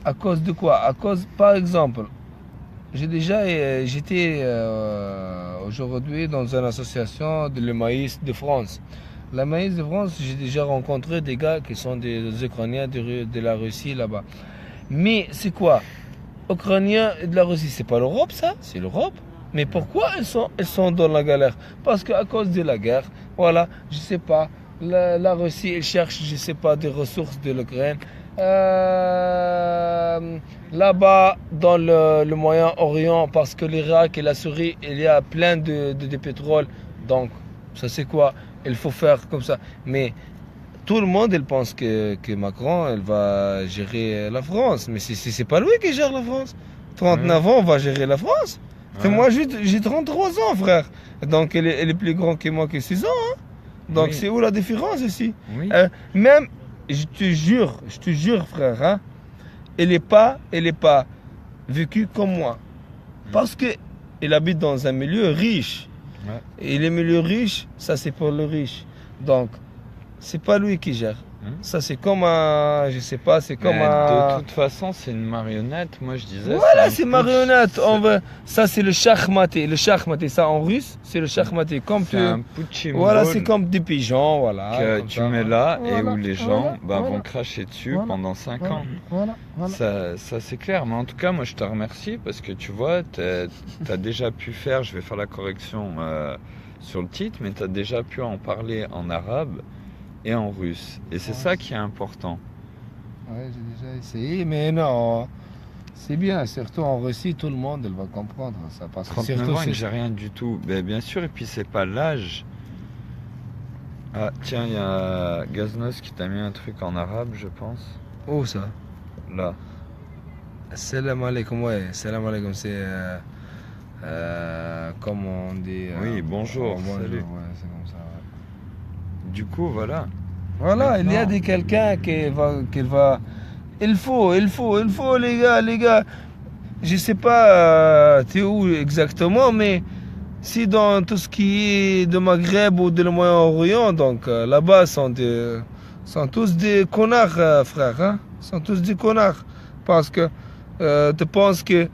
[SPEAKER 4] à cause de quoi? À cause, par exemple, j'étais aujourd'hui dans une association de le maïs de France. La maïs de France, j'ai déjà rencontré des gars qui sont des Ukrainiens de la Russie là-bas. Mais c'est quoi? Ukrainiens de la Russie, c'est pas l'Europe ça? C'est l'Europe. Mais pourquoi ils sont dans la galère? Parce qu'à cause de la guerre, voilà, je sais pas, la Russie, elle cherche, je sais pas, des ressources de l'Ukraine. Là-bas, dans le Moyen-Orient, parce que l'Irak et la Syrie, il y a plein de pétrole. Donc, ça c'est quoi? Il faut faire comme ça. Mais tout le monde, il pense que Macron, elle va gérer la France. Mais c'est pas lui qui gère la France. 39 ans, on va gérer la France. Ouais. Moi, j'ai 33 ans, frère. Donc, elle est plus grande que moi que 6 ans. Hein. Donc, oui. C'est où la différence ici? Oui. Même, je te jure, frère, hein, elle n'est pas vécue comme moi. Parce qu'elle habite dans un milieu riche. Ouais. Et les milieux riches, ça c'est pour le riche. Donc, c'est pas lui qui gère. Ça c'est comme un, je sais pas, c'est comme un...
[SPEAKER 2] De toute façon, c'est une marionnette. Moi je disais.
[SPEAKER 4] Voilà, c'est marionnette. Ça c'est le schachmaté. Le schachmaté, ça en russe, c'est le schachmaté. Comme
[SPEAKER 2] c'est un punching ball.
[SPEAKER 4] Voilà, c'est comme des pigeons, voilà.
[SPEAKER 2] Que tu mets là et où les gens vont cracher dessus pendant 5 ans. Voilà. Ça c'est clair. Mais en tout cas, moi je te remercie parce que tu vois, t'as déjà pu faire. Je vais faire la correction sur le titre, mais t'as déjà pu en parler en arabe et en russe. Et c'est ça qui est important.
[SPEAKER 4] Ouais, j'ai déjà essayé, mais non, c'est bien, surtout en Russie, tout le monde va comprendre ça. Parce que
[SPEAKER 2] 39 ans, j'ai rien du tout. Ben, bien sûr, et puis c'est pas l'âge. Ah, tiens, il y a Gaznos qui t'a mis un truc en arabe, je pense.
[SPEAKER 4] Où ça?
[SPEAKER 2] Là.
[SPEAKER 4] Salam alaikum, ouais, salam alaikum, c'est comme on dit.
[SPEAKER 2] Oui, bonjour, salut.
[SPEAKER 4] Ouais, c'est comme ça.
[SPEAKER 2] Du coup, voilà.
[SPEAKER 4] Voilà, maintenant, il y a quelqu'un qui va... Il faut, les gars. Je sais pas t'es où exactement, mais si dans tout ce qui est de Maghreb ou de le Moyen-Orient, donc là-bas, sont tous des connards, frère. Hein? Sont tous des connards. Parce que tu penses que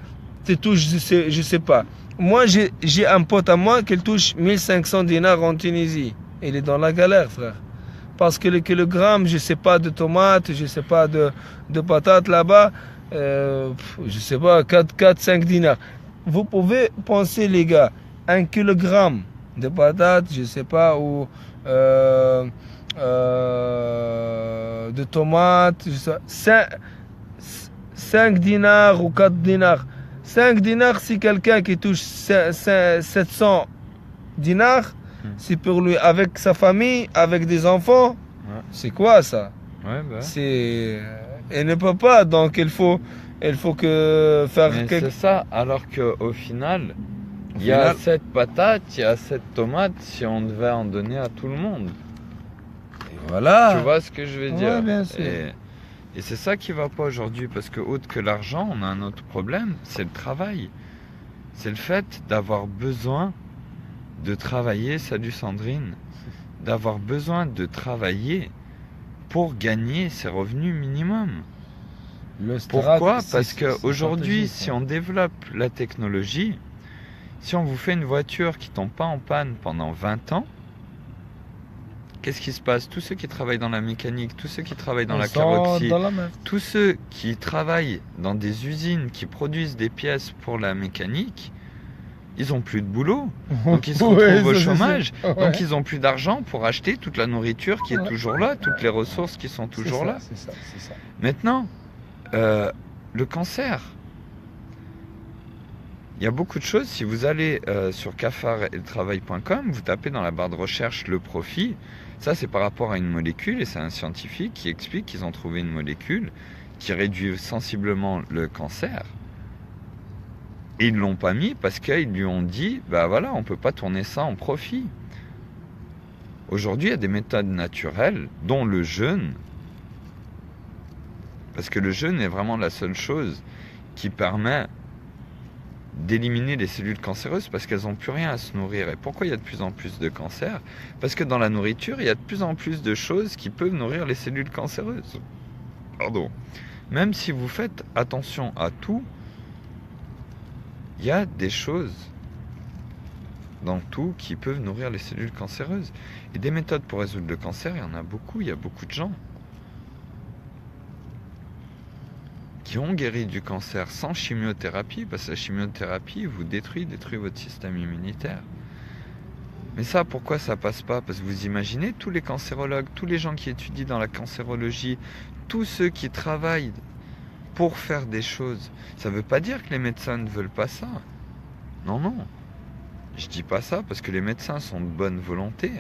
[SPEAKER 4] tu touches, je sais pas. Moi, j'ai un pote à moi qui touche 1500 dinars en Tunisie. Il est dans la galère, frère. Parce que le kilogramme, je sais pas, de tomates, je sais pas, de patates là-bas, je sais pas, 4-5 dinars. vous pouvez penser, les gars, 1 kilogramme de patates, je sais pas, ou de tomates, je sais, 5 dinars ou 4 dinars. 5 dinars, si quelqu'un qui touche 700 dinars, c'est pour lui, avec sa famille, avec des enfants.
[SPEAKER 2] Ouais.
[SPEAKER 4] C'est quoi ça?
[SPEAKER 2] Ouais, bah.
[SPEAKER 4] C'est... Il ne peut pas, donc il faut que faire
[SPEAKER 2] Mais
[SPEAKER 4] quelque...
[SPEAKER 2] c'est ça, alors qu'au final, il y a cette patate, il y a cette tomate, si on devait en donner à tout le monde.
[SPEAKER 4] Voilà.
[SPEAKER 2] Tu vois ce que je veux dire?
[SPEAKER 4] Ouais, bien sûr.
[SPEAKER 2] Et c'est ça qui va pas aujourd'hui, parce que autre que l'argent, on a un autre problème, c'est le travail. C'est le fait d'avoir besoin de travailler, salut Sandrine, d'avoir besoin de travailler pour gagner ses revenus minimum. Pourquoi? Parce qu'aujourd'hui, si on développe la technologie, si on vous fait une voiture qui tombe pas en panne pendant 20 ans, qu'est-ce qui se passe? Tous ceux qui travaillent dans la mécanique, tous ceux qui travaillent dans la carrosserie, tous ceux qui travaillent dans des usines qui produisent des pièces pour la mécanique, ils n'ont plus de boulot. Donc ils se retrouvent au chômage. Donc ils n'ont plus d'argent pour acheter toute la nourriture qui est toujours là, toutes les ressources qui sont toujours là.
[SPEAKER 4] C'est ça.
[SPEAKER 2] Maintenant, le cancer. Il y a beaucoup de choses. Si vous allez sur cafardeltravail.com, vous tapez dans la barre de recherche le profit. Ça, c'est par rapport à une molécule, et c'est un scientifique qui explique qu'ils ont trouvé une molécule qui réduit sensiblement le cancer. Et ils ne l'ont pas mis parce qu'ils lui ont dit, bah voilà, on ne peut pas tourner ça en profit. Aujourd'hui, il y a des méthodes naturelles, dont le jeûne. Parce que le jeûne est vraiment la seule chose qui permet d'éliminer les cellules cancéreuses, parce qu'elles n'ont plus rien à se nourrir. Et pourquoi il y a de plus en plus de cancers? Parce que dans la nourriture, il y a de plus en plus de choses qui peuvent nourrir les cellules cancéreuses. Pardon. Même si vous faites attention à tout, il y a des choses dans tout qui peuvent nourrir les cellules cancéreuses. Et des méthodes pour résoudre le cancer, il y en a beaucoup, il y a beaucoup de gens qui ont guéri du cancer sans chimiothérapie, parce que la chimiothérapie vous détruit votre système immunitaire. Mais ça, pourquoi ça passe pas? Parce que vous imaginez tous les cancérologues, tous les gens qui étudient dans la cancérologie, tous ceux qui travaillent pour faire des choses. Ça ne veut pas dire que les médecins ne veulent pas ça. Non, non. Je dis pas ça parce que les médecins sont de bonne volonté.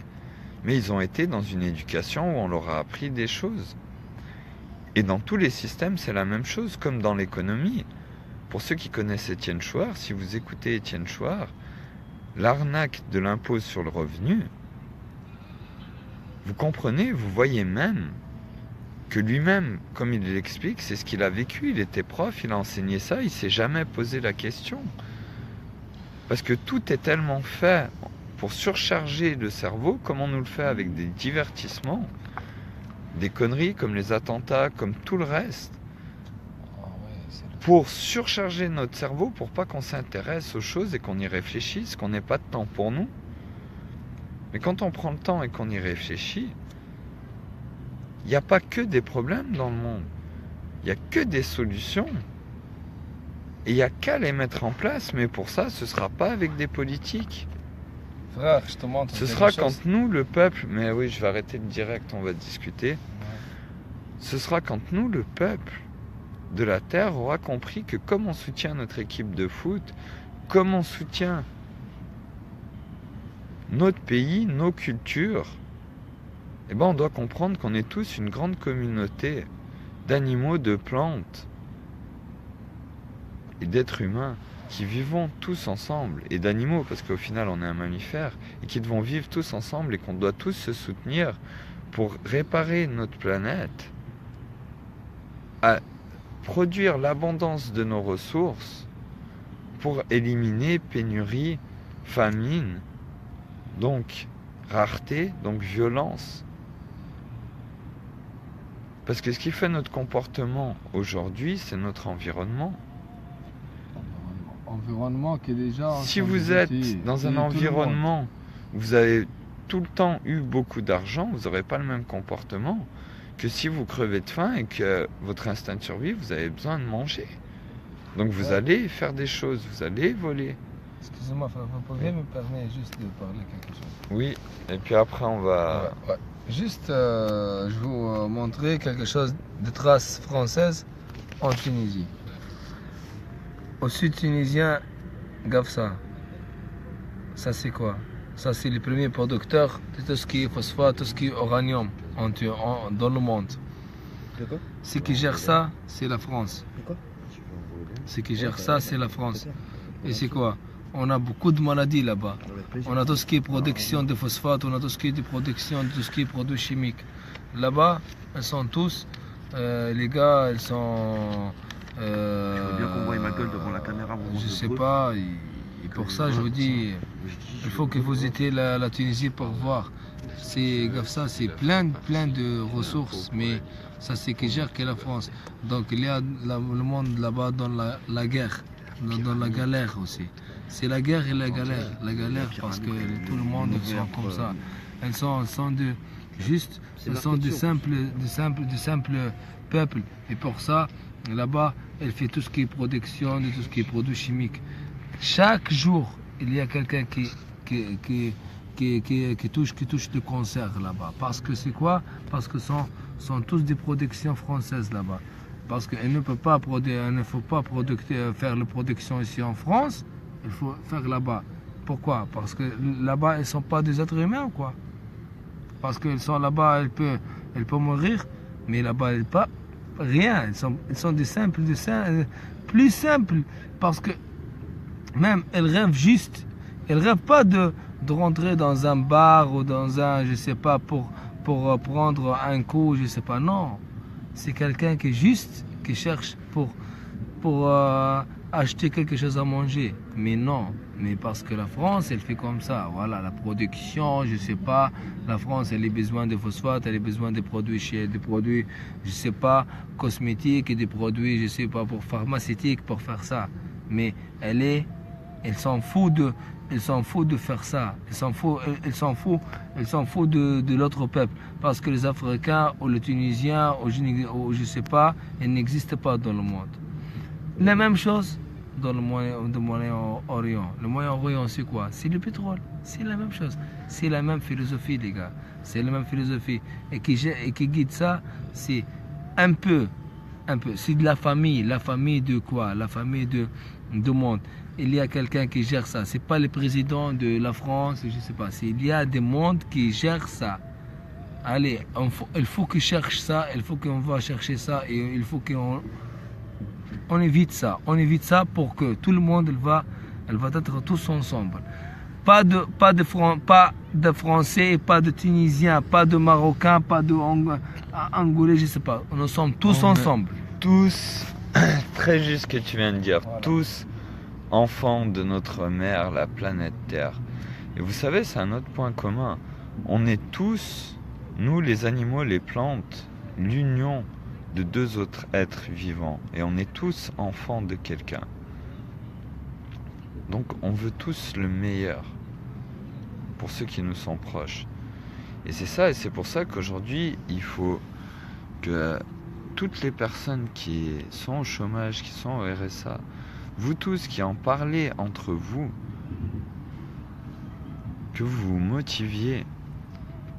[SPEAKER 2] Mais ils ont été dans une éducation où on leur a appris des choses. Et dans tous les systèmes, c'est la même chose, comme dans l'économie. Pour ceux qui connaissent Étienne Chouard, si vous écoutez Étienne Chouard, l'arnaque de l'impôt sur le revenu, vous comprenez, vous voyez même que lui-même, comme il l'explique, c'est ce qu'il a vécu. Il était prof, il a enseigné ça, il ne s'est jamais posé la question. Parce que tout est tellement fait pour surcharger le cerveau, comme on nous le fait avec des divertissements, des conneries comme les attentats, comme tout le reste, pour surcharger notre cerveau, pour pas qu'on s'intéresse aux choses et qu'on y réfléchisse, qu'on n'ait pas de temps pour nous. Mais quand on prend le temps et qu'on y réfléchit, il n'y a pas que des problèmes dans le monde, il n'y a que des solutions. Et il n'y a qu'à les mettre en place, mais pour ça, ce ne sera pas avec des politiques.
[SPEAKER 4] Frère, je te montre.
[SPEAKER 2] Ce sera quand nous, le peuple, mais oui, je vais arrêter le direct, on va discuter. Ouais. Ce sera quand nous, le peuple de la Terre, aura compris que comme on soutient notre équipe de foot, comme on soutient notre pays, nos cultures, eh ben on doit comprendre qu'on est tous une grande communauté d'animaux, de plantes et d'êtres humains qui vivons tous ensemble, et d'animaux, parce qu'au final on est un mammifère, et qui devons vivre tous ensemble et qu'on doit tous se soutenir pour réparer notre planète, à produire l'abondance de nos ressources, pour éliminer pénurie, famine, donc rareté, donc violence. Parce que ce qui fait notre comportement aujourd'hui, c'est notre environnement.
[SPEAKER 4] Environnement qui est déjà...
[SPEAKER 2] Si vous êtes dans un environnement où vous avez tout le temps eu beaucoup d'argent, vous n'aurez pas le même comportement que si vous crevez de faim et que votre instinct de survie, vous avez besoin de manger. Donc vous allez faire des choses, vous allez voler.
[SPEAKER 4] Excusez-moi, vous pouvez me permettre juste de parler quelque chose?
[SPEAKER 2] Oui, et puis après on va...
[SPEAKER 4] Ouais. Juste, je vais vous montrer quelque chose de traces françaises en Tunisie. Au sud tunisien, Gafsa. Ça c'est quoi? Ça c'est le premier producteur de tout ce qui est phosphate, tout ce qui est uranium dans le monde.
[SPEAKER 3] De quoi?
[SPEAKER 4] Ce qui gère ça, c'est la France.
[SPEAKER 3] De quoi?
[SPEAKER 4] Ce qui gère ça, c'est la France. Et c'est quoi? On a beaucoup de maladies là-bas. On a tout ce qui est production de phosphate, on a tout ce qui est de production de tout ce qui est produits chimiques. Là-bas, ils sont tous, les gars, ils sont...
[SPEAKER 3] Je veux bien qu'on voie ma gueule devant la caméra.
[SPEAKER 4] Je sais pas, et pour ça je vous dis, il faut que vous visitez la Tunisie pour voir. C'est ça, c'est plein de ressources, mais ça c'est qui gère que la France. Donc il y a le monde là-bas dans la guerre, dans la galère aussi. C'est la guerre et la galère parce que tout le monde ils sont comme ça. Elles sont des simples peuples. Et pour ça, là-bas, elle fait tout ce qui est production, tout ce qui est produits chimiques. Chaque jour, il y a quelqu'un qui touche le cancer là-bas. Parce que c'est quoi? Parce que sont tous des productions françaises là-bas. Parce qu'il ne faut pas faire la production ici en France, il faut faire là-bas. Pourquoi? Parce que là-bas, ils ne sont pas des êtres humains ou quoi? Parce qu'ils sont là-bas, elle peut mourir, mais là-bas, elle pas rien. Ils sont plus simples. Parce que même, elles rêvent pas de rentrer dans un bar ou dans un, je sais pas, pour prendre un coup, je sais pas, non. C'est quelqu'un qui cherche pour acheter quelque chose à manger. Mais non, mais parce que la France, elle fait comme ça. Voilà, la production, je sais pas, la France, elle a besoin de phosphate, elle a besoin de produits, je sais pas, cosmétiques et des produits, je sais pas, pour pharmaceutiques, pour faire ça. Mais elle s'en fout de faire ça. Elle s'en fout de l'autre peuple. Parce que les Africains ou les Tunisiens ou je sais pas, ils n'existent pas dans le monde. La même chose dans le Moyen-Orient. Le Moyen-Orient, c'est quoi? C'est le pétrole. C'est la même chose. C'est la même philosophie, les gars. C'est la même philosophie. Et qui guide ça, c'est un peu. C'est de la famille. La famille de quoi? La famille du monde. Il y a quelqu'un qui gère ça. C'est pas le président de la France, je sais pas. Il y a des mondes qui gèrent ça. Allez, il faut qu'ils cherchent ça. Il faut qu'on va chercher ça. Et il faut qu'on évite ça. On évite ça pour que tout le monde elle va être tous ensemble. Pas de Français, pas de Tunisiens, pas de Marocains, pas de Angolais, je sais pas. Nous sommes tous ensemble.
[SPEAKER 2] Tous, très juste ce que tu viens de dire, voilà. Tous enfants de notre mère, la planète Terre. Et vous savez, c'est un autre point commun. On est tous, nous les animaux, les plantes, l'union de deux autres êtres vivants. Et on est tous enfants de quelqu'un. Donc on veut tous le meilleur pour ceux qui nous sont proches. Et c'est ça, et c'est pour ça qu'aujourd'hui, il faut que toutes les personnes qui sont au chômage, qui sont au RSA, vous tous qui en parlez entre vous, que vous vous motiviez.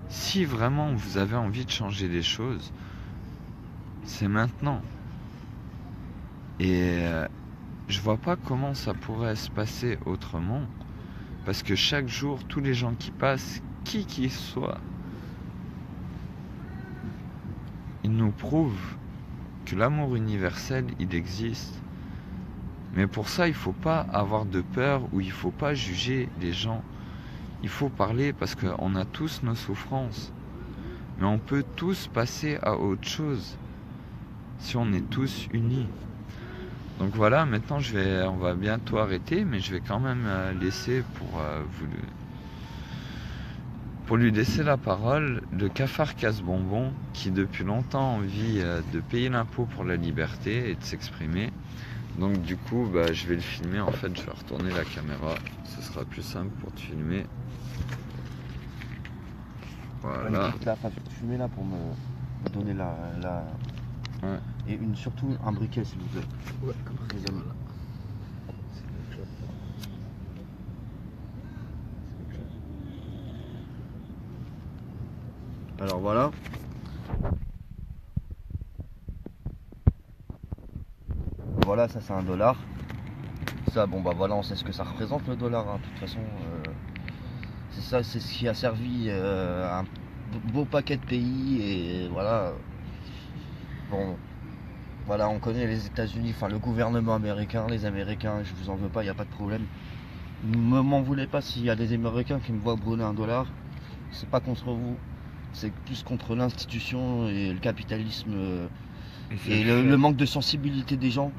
[SPEAKER 2] Si vraiment vous avez envie de changer les choses, c'est maintenant. Et je vois pas comment ça pourrait se passer autrement. Parce que chaque jour, tous les gens qui passent, qui qu'ils soient, ils nous prouvent que l'amour universel, il existe. Mais pour ça, il ne faut pas avoir de peur ou il ne faut pas juger les gens. Il faut parler parce qu'on a tous nos souffrances. Mais on peut tous passer à autre chose si on est tous unis. Donc voilà, maintenant on va bientôt arrêter, mais je vais quand même laisser pour lui laisser la parole le cafard casse-bonbon qui depuis longtemps a envie de payer l'impôt pour la liberté et de s'exprimer. Donc du coup, je vais le filmer, en fait je vais retourner la caméra, ce sera plus simple pour te filmer. Voilà.
[SPEAKER 3] Tu mets là pour me donner la...
[SPEAKER 2] Ouais.
[SPEAKER 3] Et surtout un briquet s'il vous plaît.
[SPEAKER 4] Ouais,
[SPEAKER 3] les amis. Alors voilà. Voilà, ça c'est un dollar. Ça, bon bah voilà, on sait ce que ça représente le dollar. Hein. De toute façon, c'est ça, c'est ce qui a servi un beau paquet de pays et voilà. Bon, voilà, on connaît les États-Unis, enfin le gouvernement américain, les Américains, je vous en veux pas, il n'y a pas de problème. Ne m'en voulez pas s'il y a des Américains qui me voient brûler un dollar. C'est pas contre vous, c'est plus contre l'institution et le capitalisme et le manque de sensibilité des gens.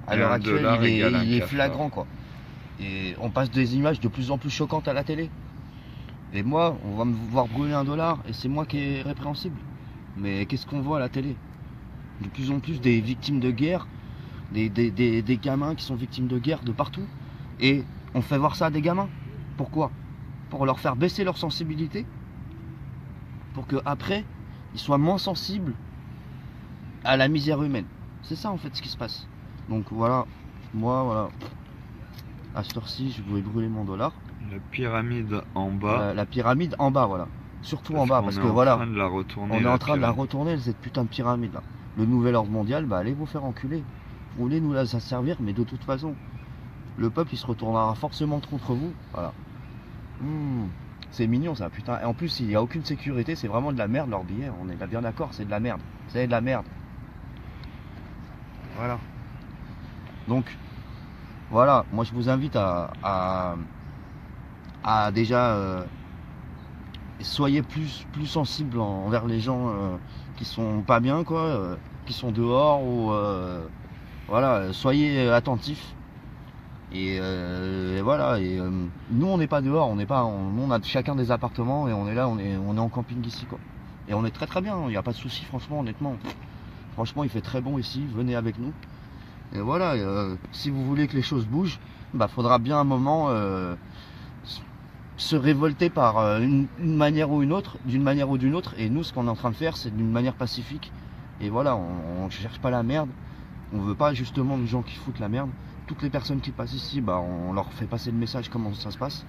[SPEAKER 3] À
[SPEAKER 2] Et
[SPEAKER 3] l'heure
[SPEAKER 2] un
[SPEAKER 3] actuelle,
[SPEAKER 2] dollar égale un
[SPEAKER 3] il est
[SPEAKER 2] cafard.
[SPEAKER 3] flagrant quoi. Et on passe des images de plus en plus choquantes à la télé. Et moi, on va me voir brûler un dollar et c'est moi qui est répréhensible. Mais qu'est-ce qu'on voit à la télé? De plus en plus des victimes de guerre, des gamins qui sont victimes de guerre de partout. Et on fait voir ça à des gamins. Pourquoi? Pour leur faire baisser leur sensibilité. Pour qu'après, ils soient moins sensibles à la misère humaine. C'est ça en fait ce qui se passe. Donc voilà, moi voilà. À cette heure-ci, je voulais brûler mon dollar.
[SPEAKER 2] La pyramide en bas.
[SPEAKER 3] La pyramide en bas, voilà. Surtout en bas, parce que
[SPEAKER 2] on est
[SPEAKER 3] voilà.
[SPEAKER 2] en train de la retourner.
[SPEAKER 3] On est en train de la
[SPEAKER 2] pyramide.
[SPEAKER 3] retourner, cette putain de pyramide là. Le nouvel ordre mondial, bah allez vous faire enculer. Vous voulez nous la servir, mais de toute façon, le peuple il se retournera forcément contre vous. Voilà. C'est mignon ça, putain. Et en plus, il n'y a aucune sécurité, c'est vraiment de la merde leur billet. On est bien d'accord, c'est de la merde. C'est de la merde. Voilà. Donc, voilà, moi je vous invite à déjà soyez plus sensible envers les gens qui sont pas bien quoi, qui sont dehors ou voilà, soyez attentifs et voilà et nous on n'est pas dehors, nous on a chacun des appartements et on est là, on est en camping ici quoi et on est très bien, il n'y a pas de souci franchement honnêtement, franchement il fait très bon ici, venez avec nous et voilà, si vous voulez que les choses bougent, bah faudra bien un moment se révolter par une manière ou une autre, d'une manière ou d'une autre. Et nous, ce qu'on est en train de faire, c'est d'une manière pacifique. Et voilà, on ne cherche pas la merde. On veut pas justement les gens qui foutent la merde. Toutes les personnes qui passent ici, bah, on leur fait passer le message comment ça se passe.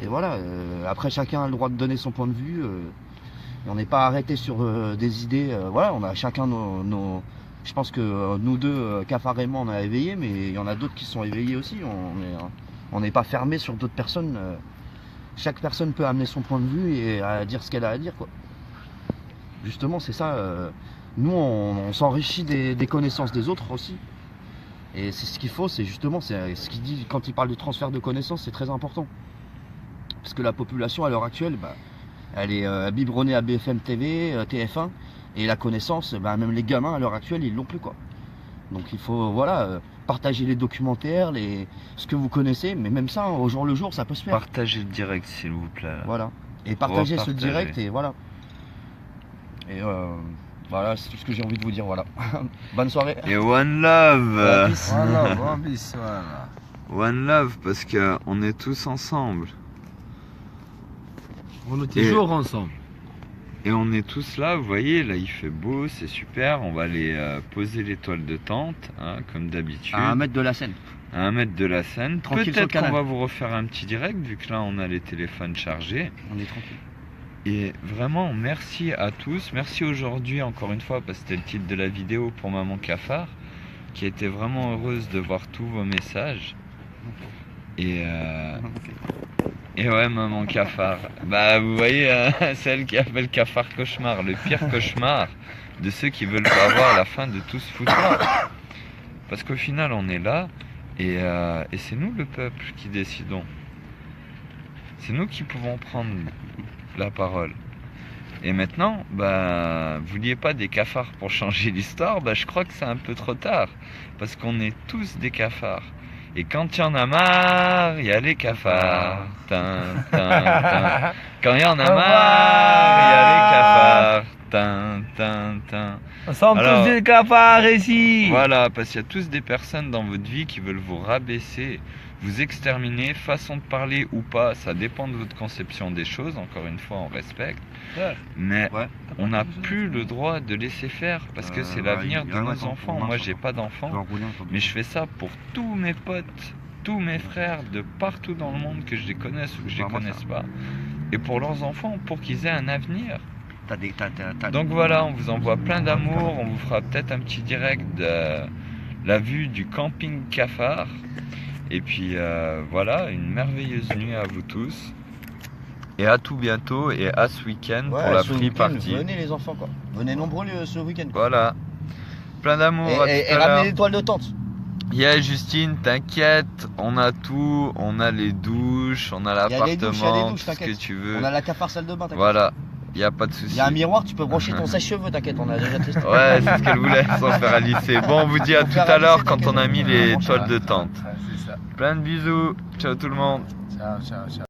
[SPEAKER 3] Et voilà, après chacun a le droit de donner son point de vue. Et on n'est pas arrêté sur des idées. Voilà, on a chacun nos... Je pense que nous deux, Cafard et moi, on a éveillé, mais il y en a d'autres qui sont éveillés aussi. On n'est pas fermé sur d'autres personnes. Chaque personne peut amener son point de vue et à dire ce qu'elle a à dire, quoi. Justement, c'est ça. Nous, on s'enrichit des connaissances des autres aussi. Et c'est ce qu'il faut, c'est justement, c'est ce qu'il dit quand il parle de transfert de connaissances, c'est très important. Parce que la population, à l'heure actuelle, bah, elle est biberonnée à BFM TV, TF1. Et la connaissance, bah, même les gamins, à l'heure actuelle, ils l'ont plus, quoi. Donc il faut, voilà, partager les documentaires, ce que vous connaissez, mais même ça, au jour le jour, ça peut se faire.
[SPEAKER 2] Partagez le direct, s'il vous plaît. Là.
[SPEAKER 3] Voilà. Et partagez ce
[SPEAKER 2] Repartagez.
[SPEAKER 3] direct, et voilà. Et voilà, c'est tout ce que j'ai envie de vous dire, voilà. Bonne soirée.
[SPEAKER 2] Et one love.
[SPEAKER 4] Voilà, bon bis, voilà.
[SPEAKER 2] One love, parce qu'on est tous ensemble.
[SPEAKER 4] On est toujours ensemble.
[SPEAKER 2] Et on est tous là, vous voyez, là il fait beau, c'est super. On va aller poser les toiles de tente, hein, comme d'habitude.
[SPEAKER 3] À 1 mètre de la scène.
[SPEAKER 2] À 1 mètre de la scène.
[SPEAKER 3] Tranquille sur le
[SPEAKER 2] Peut-être qu'on
[SPEAKER 3] canal.
[SPEAKER 2] va vous refaire un petit direct, vu que là on a les téléphones chargés.
[SPEAKER 3] On est tranquille.
[SPEAKER 2] Et vraiment, merci à tous. Merci aujourd'hui, encore une fois, parce que c'était le titre de la vidéo pour Maman Cafard, qui était vraiment heureuse de voir tous vos messages. Et ouais, Maman Cafard. Bah, vous voyez, hein, celle qui appelle Cafard Cauchemar, le pire cauchemar de ceux qui veulent pas voir la fin de tout ce foutoir. Parce qu'au final, on est là, et c'est nous, le peuple, qui décidons. C'est nous qui pouvons prendre la parole. Et maintenant, bah, vous vouliez pas des cafards pour changer l'histoire, bah, je crois que c'est un peu trop tard. Parce qu'on est tous des cafards. Et quand il y en a marre, il y a les cafards. Tin, tin, tin. Quand il y en a marre, il y a les cafards. Tin, tin, tin.
[SPEAKER 4] Nous sommes
[SPEAKER 2] Alors,
[SPEAKER 4] tous des cafards ici.
[SPEAKER 2] Voilà, parce qu'il y a tous des personnes dans votre vie qui veulent vous rabaisser, vous exterminer, façon de parler ou pas, ça dépend de votre conception des choses, encore une fois on respecte,
[SPEAKER 4] Ouais.
[SPEAKER 2] mais
[SPEAKER 3] Ouais.
[SPEAKER 2] on n'a plus le droit de laisser faire, parce que c'est l'avenir de nos enfants. Moi j'ai pas d'enfants, mais je fais ça pour tous mes potes, tous mes frères de partout dans le monde, que je les connaisse ou que je les connaisse pas, et pour leurs enfants, pour qu'ils aient un avenir. Donc voilà, on vous envoie plein d'amour. On vous fera peut-être un petit direct de la vue du camping Cafard. Et puis voilà, une merveilleuse nuit à vous tous. Et à tout bientôt et à ce week-end pour la
[SPEAKER 3] ce
[SPEAKER 2] free
[SPEAKER 3] week-end,
[SPEAKER 2] party.
[SPEAKER 3] venez les enfants quoi. Venez nombreux ce week-end.
[SPEAKER 2] Voilà. Plein d'amour. à
[SPEAKER 3] Et
[SPEAKER 2] tout à l'heure.
[SPEAKER 3] ramenez l'étoile de tente.
[SPEAKER 2] Yeah, Justine, t'inquiète, on a tout, on a les douches, on a
[SPEAKER 3] y a les
[SPEAKER 2] l'appartement,
[SPEAKER 3] douches, y a les douches,
[SPEAKER 2] tout ce que
[SPEAKER 3] t'inquiète.
[SPEAKER 2] tu veux.
[SPEAKER 3] On a la Cafard salle de bain, t'inquiète.
[SPEAKER 2] Voilà, y a pas de
[SPEAKER 3] Il
[SPEAKER 2] souci.
[SPEAKER 3] y a un miroir, tu peux brancher ton sèche-cheveux, t'inquiète, on a déjà testé.
[SPEAKER 2] Ouais, c'est ce qu'elle voulait, sans faire à lycée. Bon, on vous dit à
[SPEAKER 3] Sans
[SPEAKER 2] tout
[SPEAKER 3] faire
[SPEAKER 2] à
[SPEAKER 3] à
[SPEAKER 2] l'heure
[SPEAKER 3] lycée,
[SPEAKER 2] quand on a mis
[SPEAKER 3] t'inquiète.
[SPEAKER 2] les toiles de tente.
[SPEAKER 4] Ouais, c'est ça.
[SPEAKER 2] Plein de bisous, ciao tout le monde.
[SPEAKER 4] Ciao, ciao, ciao.